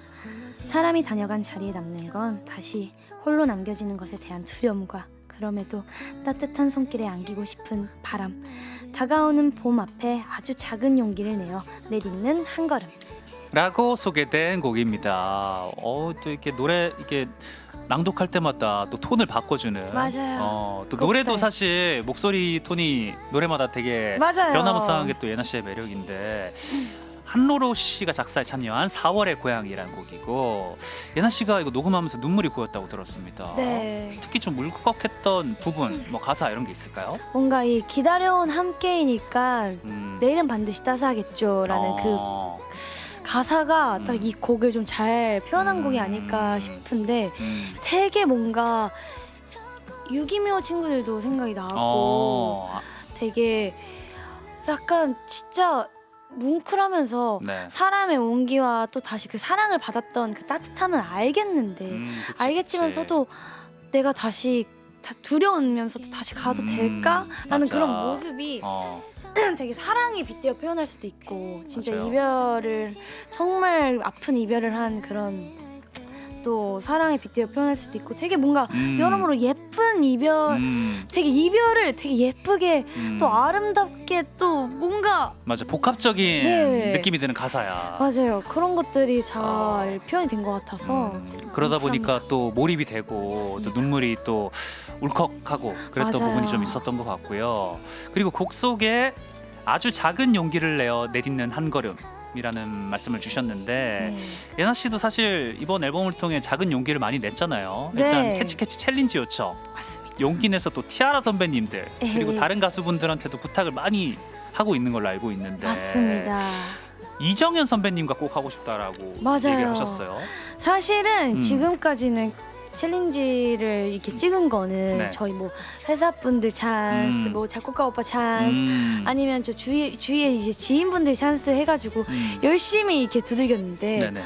사람이 다녀간 자리에 남는 건 다시 홀로 남겨지는 것에 대한 두려움과 그럼에도 따뜻한 손길에 안기고 싶은 바람, 다가오는 봄 앞에 아주 작은 용기를 내어 내딛는 한 걸음. 라고 소개된 곡입니다. 또 이렇게 노래 이렇게 낭독할 때마다 또 톤을 바꿔주는. 맞아요. 또 곡 노래도 스타일. 사실 목소리 톤이 노래마다 되게 맞아요. 변화무쌍한 게 또 예나 씨의 매력인데 한로로 씨가 작사에 참여한 4월의 고향이라는 곡이고 예나 씨가 이거 녹음하면서 눈물이 고였다고 들었습니다. 네. 특히 좀 울컥했던 부분, 뭐 가사 이런 게 있을까요? 뭔가 이 기다려온 함께이니까 내일은 반드시 따스하겠죠라는 그 가사가 딱 이 곡을 좀 잘 표현한 곡이 아닐까 싶은데 되게 뭔가 유기묘 친구들도 생각이 나고 되게 약간 진짜 뭉클하면서 네. 사람의 온기와 또 다시 그 사랑을 받았던 그 따뜻함은 알겠는데 그치, 알겠지만서도 내가 다시 두려우면서도 다시 가도 될까라는 맞아. 그런 모습이 되게 사랑이 빗대어 표현할 수도 있고 진짜 맞아요. 이별을 정말 아픈 이별을 한 그런 또 사랑에 빗대어 표현할 수도 있고 되게 뭔가 여러모로 예쁜 이별 되게 이별을 되게 예쁘게 또 아름답게 또 뭔가 맞아 복합적인 네. 느낌이 드는 가사야. 맞아요 그런 것들이 잘 표현이 된 것 같아서 그러다 뭉클합니다. 보니까 또 몰입이 되고 맞습니다. 또 눈물이 또 울컥하고 그랬던 맞아요. 부분이 좀 있었던 것 같고요. 그리고 곡 속에 아주 작은 용기를 내어 내딛는 한 걸음이라는 말씀을 주셨는데 네. 예나 씨도 사실 이번 앨범을 통해 작은 용기를 많이 냈잖아요. 네. 일단 캐치캐치 챌린지 요청, 맞습니다. 용기 내서 또 티아라 선배님들 그리고 에헤이. 다른 가수분들한테도 부탁을 많이 하고 있는 걸로 알고 있는데 맞습니다. 이정현 선배님과 꼭 하고 싶다라고 맞아요. 얘기하셨어요. 사실은 지금까지는 챌린지를 이렇게 찍은 거는 네. 저희 뭐 회사분들 찬스, 뭐 작곡가 오빠 찬스, 아니면 저 주위에 이제 지인분들 찬스 해가지고 열심히 이렇게 두들겼는데 네네.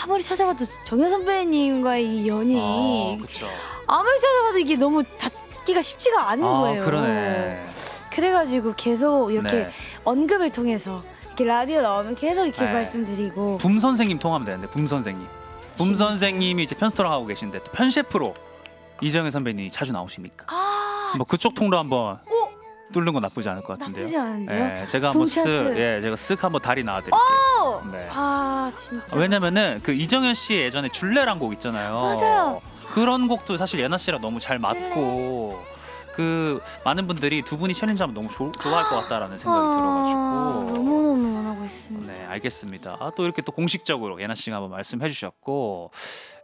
아무리 찾아봐도 정현 선배님과의 이 연이 그렇죠. 아무리 찾아봐도 이게 너무 닿기가 쉽지가 않은 거예요. 그러네. 그래가지고 계속 이렇게 네. 언급을 통해서 이렇게 라디오 나오면 계속 이렇게 네. 말씀드리고 붐 선생님 통하면 되는데 붐 선생님. 붐 선생님이 이제 편스토랑 하고 계신데 또 편셰프로 이정현 선배님이 자주 나오십니까? 뭐 그쪽 통로 한번 뚫는 건 나쁘지 않을 것 같은데요. 나쁘지 않은데요? 예, 제가 한번 붐찬스. 제가 쓱 한번 다리 나와드릴게요. 네. 아 진짜 왜냐면은 그 이정현 씨 예전에 줄레란 곡 있잖아요. 맞아요. 그런 곡도 사실 예나 씨랑 너무 잘 맞고 그 많은 분들이 두 분이 챌린지하면 너무 좋아할 것 같다라는 생각이 들어가지고. 너무너무 원하고 있습니다. 네, 알겠습니다. 또 이렇게 또 공식적으로 예나 씨가 한번 말씀해 주셨고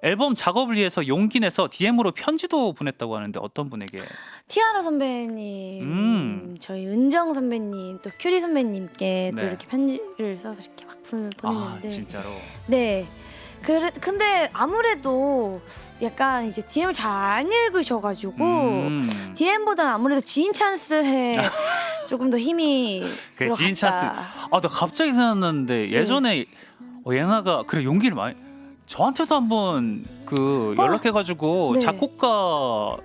앨범 작업을 위해서 용기 내서 DM으로 편지도 보냈다고 하는데 어떤 분에게? 티아라 선배님, 저희 은정 선배님, 또 큐리 선배님께 또 네. 이렇게 편지를 써서 이렇게 막 보냈는데 진짜로. 네. 근데 아무래도 약간 이제 DM을 잘 안 읽으셔가지고 DM보다는 아무래도 지인 찬스에 조금 더 힘이 그래, 들어갔다. 지인 찬스. 나 갑자기 생각났는데 예전에 예나가 그래 용기를 많이 저한테도 한번 그 연락해가지고 네. 작곡가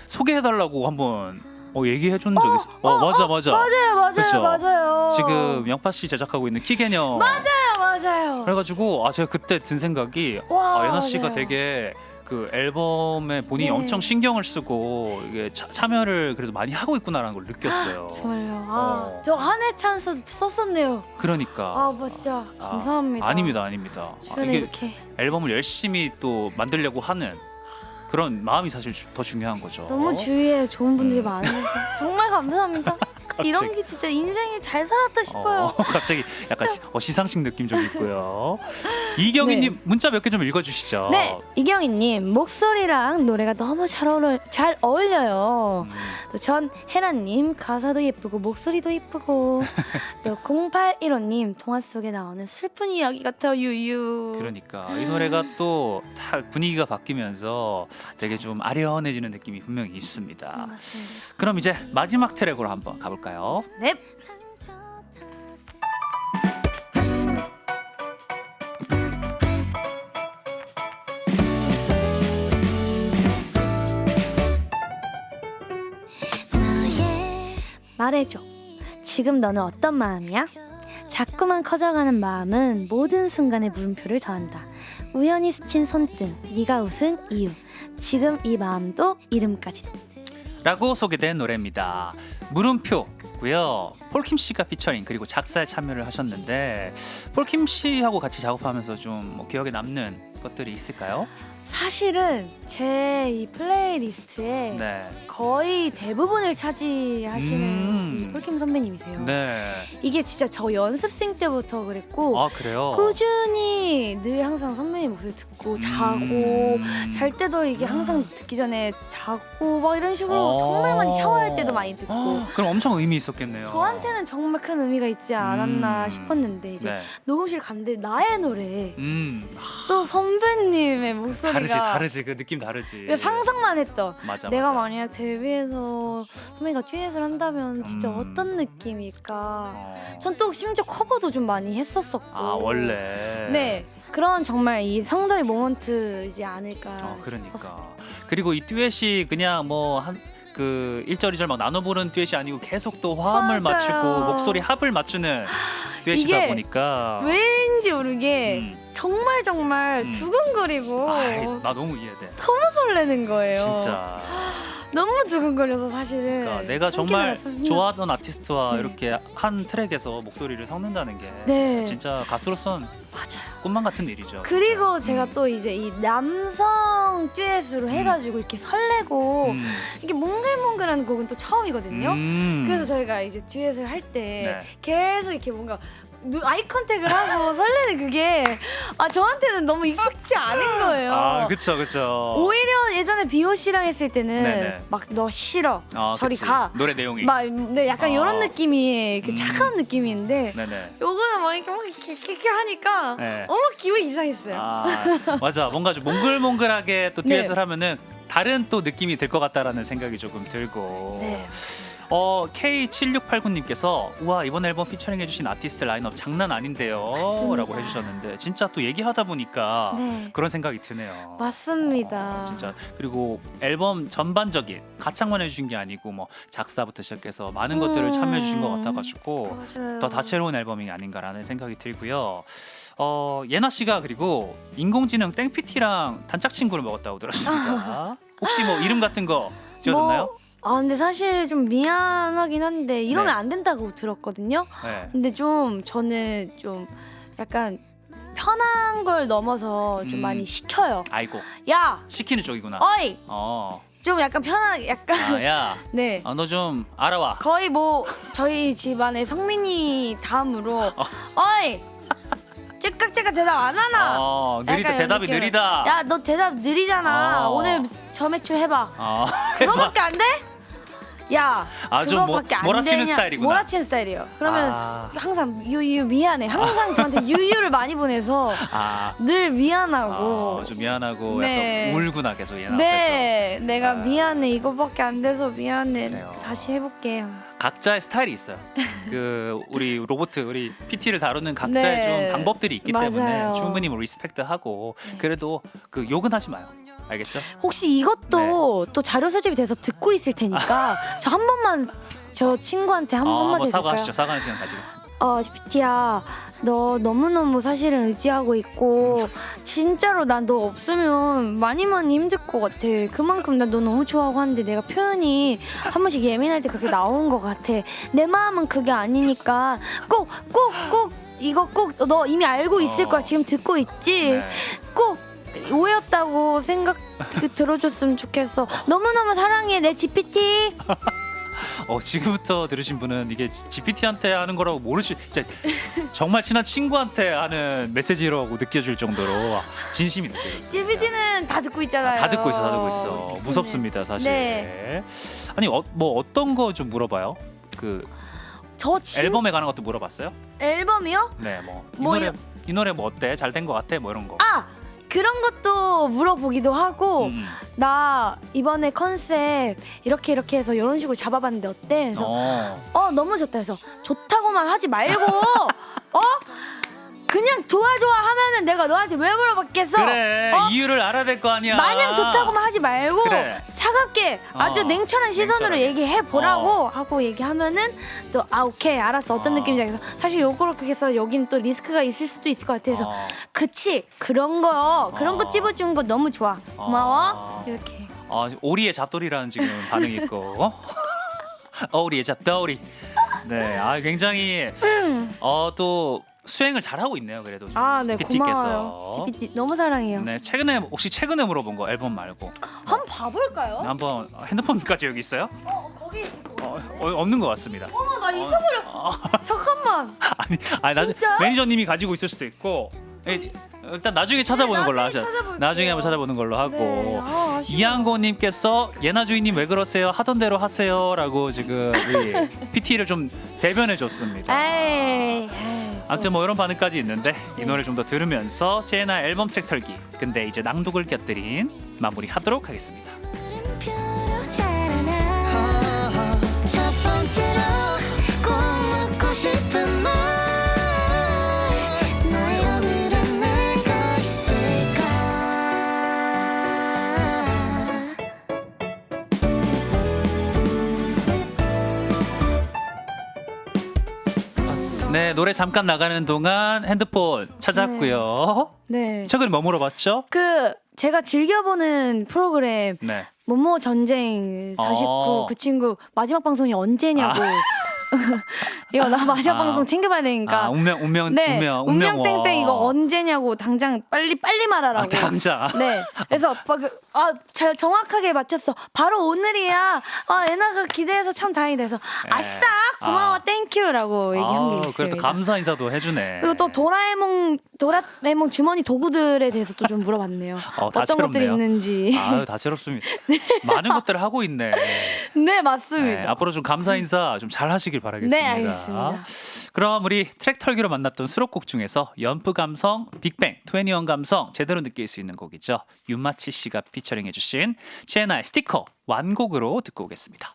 소개해달라고 한번 얘기해준 적이 있어. 맞아. 맞아요, 그쵸? 맞아요. 지금 영파 씨 제작하고 있는 키개념. 맞아요. 그래가지고 제가 그때 든 생각이 와, 예나 씨가 맞아요. 되게 그 앨범에 본인이 네. 엄청 신경을 쓰고 이게 참여를 그래도 많이 하고 있구나라는 걸 느꼈어요. 정말요. 저 한 해 찬스도 썼었네요. 그러니까. 진짜 감사합니다. 아닙니다. 주변에 이게 이렇게 앨범을 열심히 또 만들려고 하는 그런 마음이 사실 더 중요한 거죠. 너무 주위에 좋은 분들이 많으셔서 정말 감사합니다. 이런 게 진짜 인생이 잘 살았다 싶어요. 갑자기 약간 시상식 느낌 좀 있고요. 이경희님 네. 문자 몇 개 좀 읽어주시죠. 네, 이경희님 목소리랑 노래가 너무 잘 어울려요. 또 전혜란님 가사도 예쁘고 목소리도 예쁘고 또 0815님 동화 속에 나오는 슬픈 이야기 같아요. 유유. 그러니까 이 노래가 또 다 분위기가 바뀌면서 되게 좀 아련해지는 느낌이 분명히 있습니다. 맞습니다. 그럼 이제 마지막 트랙으로 한번 가볼까요? 네. 말해줘. 지금 너는 어떤 마음이야? 자꾸만 커져가는 마음은 모든 순간에 물음표를 더한다. 우연히 스친 손등, 네가 웃은 이유. 지금 이 마음도 이름까지도. 라고 소개된 노래입니다. 물음표고요. 폴킴 씨가 피처링 그리고 작사에 참여를 하셨는데 폴킴 씨하고 같이 작업하면서 좀 뭐 기억에 남는 것들이 있을까요? 사실은 제 이 플레이리스트에 네. 거의 대부분을 차지하시는 이 폴킴 선배님이세요. 네. 이게 진짜 저 연습생 때부터 그랬고 그래요? 꾸준히 늘 항상 선배님 목소리 듣고 자고 잘 때도 이게 항상 듣기 전에 자고 막 이런 식으로 정말 많이 샤워할 때도 많이 듣고 그럼 엄청 의미 있었겠네요. 저한테는 정말 큰 의미가 있지 않았나 싶었는데 이제 네. 녹음실 갔는데 나의 노래 음. 또 선배님의 목소리 목소리가 다르지 그 느낌 다르지. 상상만 했던. 맞아. 내가 맞아. 만약 데뷔해서 선배가 듀엣을 한다면 진짜 음. 어떤 느낌일까. 어. 전 또 심지어 커버도 좀 많이 했었었고. 아 원래. 네, 그런 정말 이 성덕의 모먼트이지 않을까. 그러니까. 싶었어요. 그리고 이 듀엣이 그냥 뭐 한 그 1절 2절 막 나눠 부르는 듀엣이 아니고 계속 또 화음을 맞아요. 맞추고 목소리 합을 맞추는 듀엣이다 이게 보니까 왠지 모르게 음. 정말 음. 두근거리고 아이, 나 너무 이해돼. 너무 설레는 거예요. 진짜. 너무 두근거려서 사실은. 그러니까 내가 숨기느라 정말 숨기느라. 좋아하던 아티스트와 네. 이렇게 한 트랙에서 목소리를 섞는다는 게 네. 진짜 가수로선 맞아요. 꿈만 같은 일이죠. 그리고 진짜. 제가 또 이제 이 남성 듀엣으로 해가지고 이렇게 설레고 이게 몽글몽글한 곡은 또 처음이거든요. 그래서 저희가 이제 듀엣을 할 때 네. 계속 이렇게 뭔가 아이 컨택을 하고 설레는 그게 저한테는 너무 익숙지 않은 거예요. 아 그쵸 그쵸. 오히려 예전에 비오씨랑 했을 때는 네네. 막 너 싫어 저리 그치. 가 노래 내용이. 막 네, 약간 이런 느낌이 그 음. 차가운 느낌인데 네네. 요거는 막 이렇게 하니까 네. 기분이 이상했어요. 맞아 뭔가 좀 몽글몽글하게 또 네. 듀엣을 하면은 다른 또 느낌이 들 것 같다라는 생각이 조금 들고. 네. K7689님께서 우와 이번 앨범 피처링 해주신 아티스트 라인업 장난 아닌데요 맞습니다. 라고 해주셨는데 진짜 또 얘기하다 보니까 네. 그런 생각이 드네요. 맞습니다. 진짜 그리고 앨범 전반적인 가창만 해주신 게 아니고 뭐 작사부터 시작해서 많은 것들을 참여해 주신 것 같아가지고 맞아요. 더 다채로운 앨범이 아닌가라는 생각이 들고요. 예나 씨가 그리고 인공지능 땡PT랑 단짝 친구를 먹었다고 들었습니다. 혹시 뭐 이름 같은 거 지어줬나요? 근데 사실 좀 미안하긴 한데 이러면 네. 안 된다고 들었거든요. 네. 근데 좀 저는 좀 약간 편한 걸 넘어서 좀 많이 시켜요. 아이고 야, 시키는 쪽이구나. 어이, 어. 좀 약간 편하게 약간 야, 네. 너 좀 알아와. 거의 뭐 저희 집안의 성민이 다음으로 어이, 째깍째깍 대답 안 하나? 느리다 약간 이런 대답이 느낌으로. 느리다. 야, 너 대답 느리잖아. 오늘 저매출 해봐. 그거밖에 안 돼? 야, 좀 그거밖에 안 몰아치는 되냐? 스타일이구나. 몰아치는 스타일이에요. 그러면 항상 유유 미안해. 항상 저한테 유유를 많이 보내서 늘 미안하고. 좀 미안하고 네. 약간 울구나 계속 얘나 앞에서. 네, 내가 미안해. 이거밖에 안 돼서 미안해. 그래요. 다시 해볼게. 각자의 스타일이 있어요. 그 우리 로봇 우리 PT를 다루는 각자의 네. 좀 방법들이 있기 맞아요. 때문에 충분히 뭐 리스펙트하고 그래도 그 욕은 하지 마요. 알겠죠? 혹시 이것도 또 자료 수집이 돼서 듣고 있을 테니까 저 한 번만 저 친구한테 한 번만 뭐 해도 될까요? 사과하시죠. 사과하는 시간 가지겠습니다. GPT야, 너 너무너무 사실은 의지하고 있고 진짜로 난 너 없으면 많이 힘들 것 같아. 그만큼 난 너 너무 좋아하고 하는데 내가 표현이 한 번씩 예민할 때 그렇게 나오는 것 같아. 내 마음은 그게 아니니까 꼭 이거 꼭 너 이미 알고 있을 거야. 지금 듣고 있지? 네. 꼭 오해였다고 생각 들어줬으면 좋겠어. 너무너무 사랑해 내 GPT. 지금부터 들으신 분은 이게 GPT한테 하는 거라고 모르시 진짜 정말 친한 친구한테 하는 메시지라고 느껴질 정도로 진심이 느껴졌어요. GPT는 다 듣고 있잖아요. 다 듣고 있어. 무섭습니다, 사실. 네. 아니 뭐 어떤 거 좀 물어봐요? 그 앨범에 관한 것도 물어봤어요? 앨범이요? 네, 뭐 뭐 이 노래 뭐 어때? 잘 된 거 같아? 뭐 이런 거. 그런 것도 물어보기도 하고 나 이번에 컨셉 이렇게 해서 이런 식으로 잡아봤는데 어때? 그래서 너무 좋다 해서 좋다고만 하지 말고 그냥 좋아 하면은 내가 너한테 왜 물어봤겠어? 그래 이유를 알아야 될 거 아니야. 마냥 좋다고만 하지 말고 그래. 차갑게 아주 냉철한 시선으로 냉철하게. 얘기해 보라고 하고 얘기하면은 또 오케이 알았어 어떤 느낌인지 알겠어. 사실 요거렇게 해서 여긴 또 리스크가 있을 수도 있을 것 같아서 그치 그런 거 찝어주는 거 너무 좋아 고마워 이렇게. 오리의 잡돌이라는 지금 반응이 있고 오리의 잡돌이. 네, 굉장히 또 수행을 잘 하고 있네요. 그래도 네 고마워요. GPT 너무 사랑해요. 네, 최근에 물어본 거 앨범 말고 한번 봐볼까요? 한번 핸드폰까지 여기 있어요? 거기 있을 것 같아. 없는 것 같습니다. 어머 나 잊어버렸어. 잠깐만. 아니 나중에 진짜? 매니저님이 가지고 있을 수도 있고 일단 나중에 찾아보는 걸로 하죠. 나중에 한번 찾아보는 걸로 하고 네. 아쉬워. 이한고님께서 예나 주인님 왜 그러세요? 하던 대로 하세요라고 지금 우리 PT를 좀 대변해 줬습니다. 에이. 아무튼 뭐 이런 반응까지 있는데 이 노래 좀 더 들으면서 제나 앨범 트랙 털기 근데 이제 낭독을 곁들인 마무리하도록 하겠습니다. 물음표로 자라나 첫 번째로 꼭 묻고 싶은 말 너의 오늘은 내가 있을까 네, 노래 잠깐 나가는 동안 핸드폰 찾았고요. 네. 최근에 뭐 물어봤죠? 제가 즐겨보는 프로그램 네. 모모 전쟁 49 그 친구 마지막 방송이 언제냐고. 이거 나 마지막 방송 챙겨봐야 되니까. 운명 네, 운명 땡땡 이거 와. 언제냐고 당장 빨리 말하라고. 당장. 네, 그래서 잘 정확하게 맞췄어. 바로 오늘이야. 애나가 기대해서 참 다행이다. 해서 아싸 고마워 땡큐라고 얘기한 게 있습니다. 그래도 감사 인사도 해주네. 그리고 또 도라에몽 주머니 도구들에 대해서 또 좀 물어봤네요. 어떤 것들이 다채롭네요. 있는지. 아유 다채롭습니다. 많은 것들을 하고 있네. 네, 맞습니다. 네, 앞으로 좀 감사 인사 좀 잘 하시길 바라겠습니다. 네, 알겠습니다. 그럼 우리 트랙 털기로 만났던 수록곡 중에서 연프 감성, 빅뱅, 21 감성 제대로 느낄 수 있는 곡이죠. 윤마치 씨가 피처링해주신 최애나의 스티커 완곡으로 듣고 오겠습니다.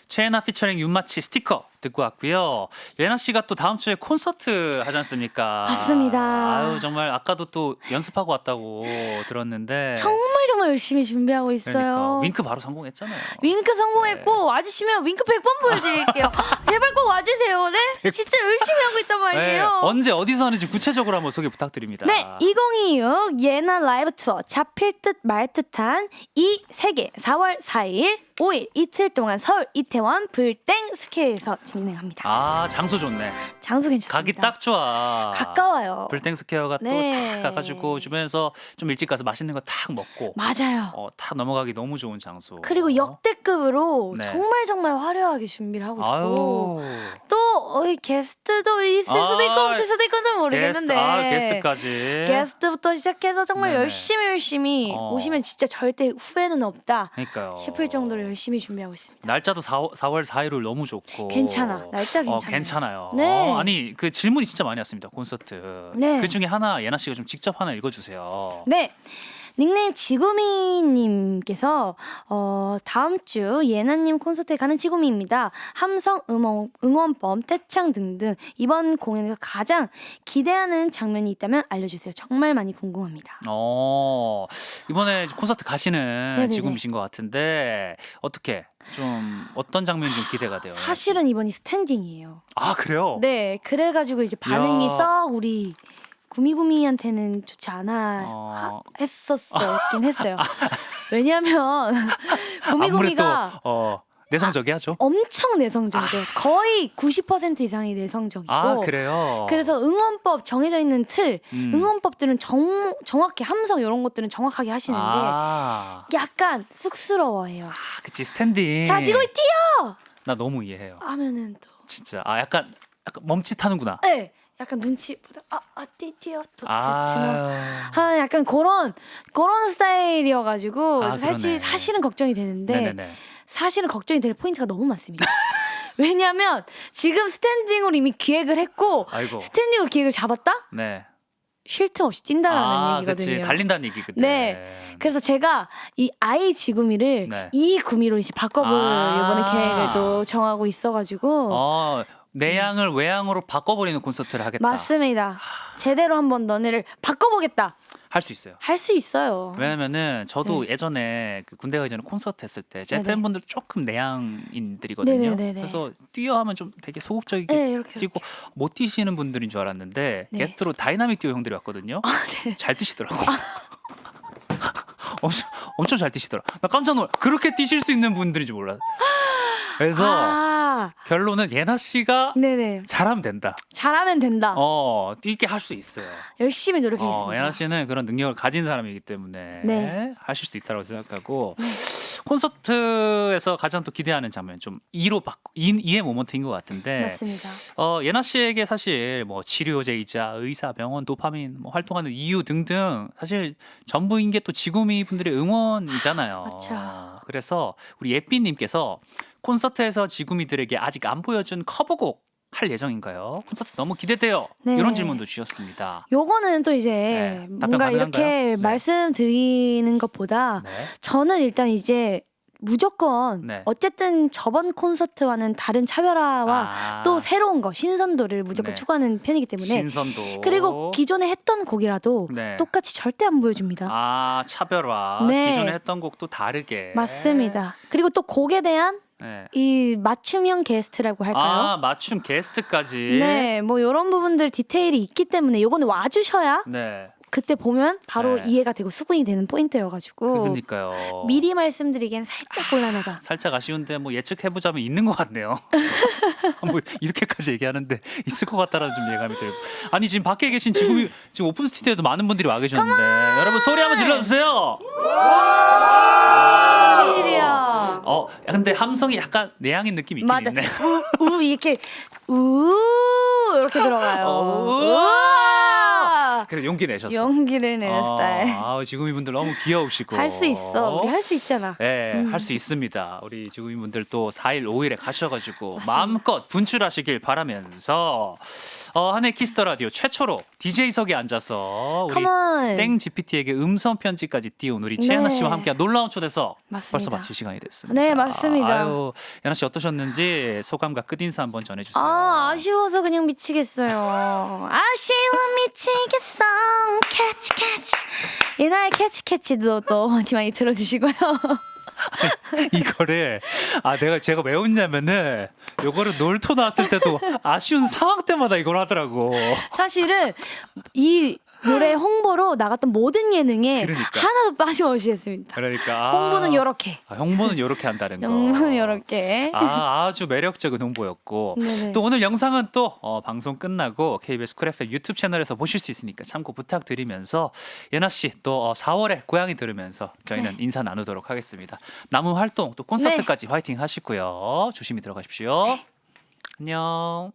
최애나 피처링 윤마치 스티커 듣고 왔고요. 예나 씨가 또 다음 주에 콘서트 하지 않습니까? 맞습니다. 아유 정말 아까도 또 연습하고 왔다고 들었는데 정말 열심히 준비하고 있어요. 그러니까 윙크 바로 성공했잖아요. 윙크 성공했고 와주시면 윙크 100번 보여드릴게요. 제발 꼭 와주세요. 네, 진짜 열심히 하고 있단 네, 말이에요. 언제 어디서 하는지 구체적으로 한번 소개 부탁드립니다. 네, 2026 예나 라이브 투어 잡힐 듯 말 듯한 이 세계 4월 4일 5일 이틀 동안 서울 이태원 불땡 스퀘어에서 진행합니다. 아 장소 좋네. 장소 괜찮습니다. 가기 딱 좋아. 가까워요. 불땡 스퀘어가 네. 또 탁 가가지고 주변에서 좀 일찍 가서 맛있는 거 탁 먹고 맞아요. 탁 넘어가기 너무 좋은 장소. 그리고 역대급으로 네. 정말 화려하게 준비를 하고 있고 아유 또 게스트도 있을 수도 있고 없을 수도 있고 는 모르겠는데 게스트까지. 게스트부터 시작해서 정말 네네. 열심히 오시면 진짜 절대 후회는 없다 그러니까요. 싶을 정도로 열심히 준비하고 있습니다. 날짜도 4월 4일을 너무 좋고. 괜찮아. 날짜 괜찮아요. 괜찮아요. 네. 아니 그 질문이 진짜 많이 왔습니다. 콘서트. 네. 그 중에 하나 예나 씨가 좀 직접 하나 읽어주세요. 네. 닉네임 지구미님께서 다음 주 예나님 콘서트에 가는 지구미입니다. 함성 응원법 떼창 등등 이번 공연에서 가장 기대하는 장면이 있다면 알려주세요. 정말 많이 궁금합니다. 이번에 콘서트 가시는 네네네. 지금이신 것 같은데 어떻게 좀 어떤 장면이 좀 기대가 돼요? 사실은 이번이 스탠딩이에요. 아 그래요? 네, 그래가지고 이제 반응이 이야. 썩 우리 구미구미한테는 좋지 않아 했었긴 했어요. 왜냐면 구미구미가 아무래도 내성적이야죠. 엄청 내성적이에요. 거의 90% 이상이 내성적이고. 아 그래요? 그래서 응원법 정해져 있는 틀, 응원법들은 정확히 함성 이런 것들은 정확하게 하시는데 약간 쑥스러워해요. 그치 스탠딩. 자, 지금 뛰어! 나 너무 이해해요. 하면은 또. 진짜 약간 멈칫하는구나. 네. 약간 눈치 보다 뛰어 또 되나 약간 그런 스타일이어가지고 사실은 걱정이 되는데 네네네. 사실은 걱정이 될 포인트가 너무 많습니다. 왜냐하면 지금 스탠딩으로 이미 기획을 했고 아이고. 스탠딩으로 기획을 잡았다? 네. 쉴 틈 없이 뛴다라는 얘기거든요. 그치. 달린다는 얘기거든. 네. 그래서 제가 이 아이 지구미를 네. 이 구미로 이제 바꿔볼 이번에 계획을 또 정하고 있어가지고 내양을 외양으로 바꿔버리는 콘서트를 하겠다. 맞습니다. 제대로 한번 너네를 바꿔보겠다. 할 수 있어요. 할 수 있어요. 왜냐면은 저도 예전에 그 군대 가기 전에 콘서트 했을 때 제 네네. 팬분들 조금 내향인들이거든요. 네네네네. 그래서 뛰어 하면 좀 되게 소극적이게 네, 이렇게 뛰고 못 뛰시는 분들인 줄 알았는데 네. 게스트로 다이나믹 듀오 형들이 왔거든요. 잘 뛰시더라고. 엄청 잘 뛰시더라. 나 깜짝 놀라. 그렇게 뛰실 수 있는 분들인지 몰라. 그래서 결론은 예나 씨가 네네. 잘하면 된다. 잘하면 된다. 뛰게 할 수 있어요. 열심히 노력하겠습니다. 예나 씨는 그런 능력을 가진 사람이기 때문에 네. 하실 수 있다고 생각하고 콘서트에서 가장 또 기대하는 장면 좀 이의 모먼트인 것 같은데 맞습니다. 예나 씨에게 사실 뭐 치료제이자 의사, 병원, 도파민 활동하는 이유 등등 사실 전부인 게 또 지구미 분들의 응원이잖아요. 맞죠. 그래서 우리 예삐님께서 콘서트에서 지구미들에게 아직 안 보여준 커버곡 할 예정인가요? 콘서트 너무 기대돼요. 네. 이런 질문도 주셨습니다. 요거는 또 이제 네, 답변 뭔가 가능한가요? 이렇게 네. 말씀드리는 것보다 네. 저는 일단 이제 무조건 네. 어쨌든 저번 콘서트와는 다른 차별화와 아, 또 새로운 거 신선도를 무조건 네. 추구하는 편이기 때문에 신선도. 그리고 기존에 했던 곡이라도 네. 똑같이 절대 안 보여줍니다. 아, 차별화. 네. 기존에 했던 곡도 다르게. 맞습니다. 그리고 또 곡에 대한 네. 이 맞춤형 게스트라고 할까요? 아, 맞춤 게스트까지. 네, 뭐 이런 부분들 디테일이 있기 때문에 요거는 와주셔야 네. 그때 보면 바로 네. 이해가 되고 수긍이 되는 포인트여가지고 그러니까요. 미리 말씀드리기엔 살짝 곤란하다. 살짝 아쉬운데 뭐 예측해보자면 있는 것 같네요. 뭐 이렇게까지 얘기하는데 있을 것 같다라는 좀 예감이 들고. 아니 지금 밖에 계신 지금 오픈 스튜디오에도 많은 분들이 와 계셨는데 여러분 소리 한번 질러주세요. 무슨 일이야? 근데 함성이 약간 내향인 느낌이 있긴 맞아. 있네. 우 이렇게 이렇게 들어가요. 우와! 그래 용기 내셨어. 용기를 내는 스타일. 지구미 분들 너무 귀여우시고. 할 수 있어. 우리 할 수 있잖아. 네, 할 수 있습니다. 우리 지구민 분들 또 4일, 5일에 가셔가지고 맞습니다. 마음껏 분출하시길 바라면서 한해 키스터 라디오 최초로 DJ석에 앉아서 우리 Come on. 땡 GPT에게 음성 편지까지 띄운 우리 최연아 네. 씨와 함께한 놀라운 초대석 맞습니다. 벌써 마칠 시간이 됐습니다. 네, 맞습니다. 아유, 연아 씨 어떠셨는지 소감과 끝인사 한번 전해주세요. 아쉬워서 그냥 미치겠어요. 아쉬워 미치겠어. 캐치. 이날 캐치도 또 많이 많이 들어주시고요. 이거를 제가 왜 웃냐면은 요거를 놀토 나왔을 때도 아쉬운 상황 때마다 이걸 하더라고. 사실은 이 노래 홍보로 나갔던 모든 예능에 그러니까. 하나도 빠짐없이 했습니다. 그러니까 홍보는 요렇게. 홍보는 요렇게 한다는 거. 홍보는 요렇게. 아주 매력적인 홍보였고 네네. 또 오늘 영상은 또 방송 끝나고 KBS 쿨 FM 유튜브 채널에서 보실 수 있으니까 참고 부탁드리면서 예나 씨 또 4월에 고양이 들으면서 저희는 인사 나누도록 하겠습니다. 남은 활동 또 콘서트까지 화이팅 하시고요. 조심히 들어가십시오. 안녕.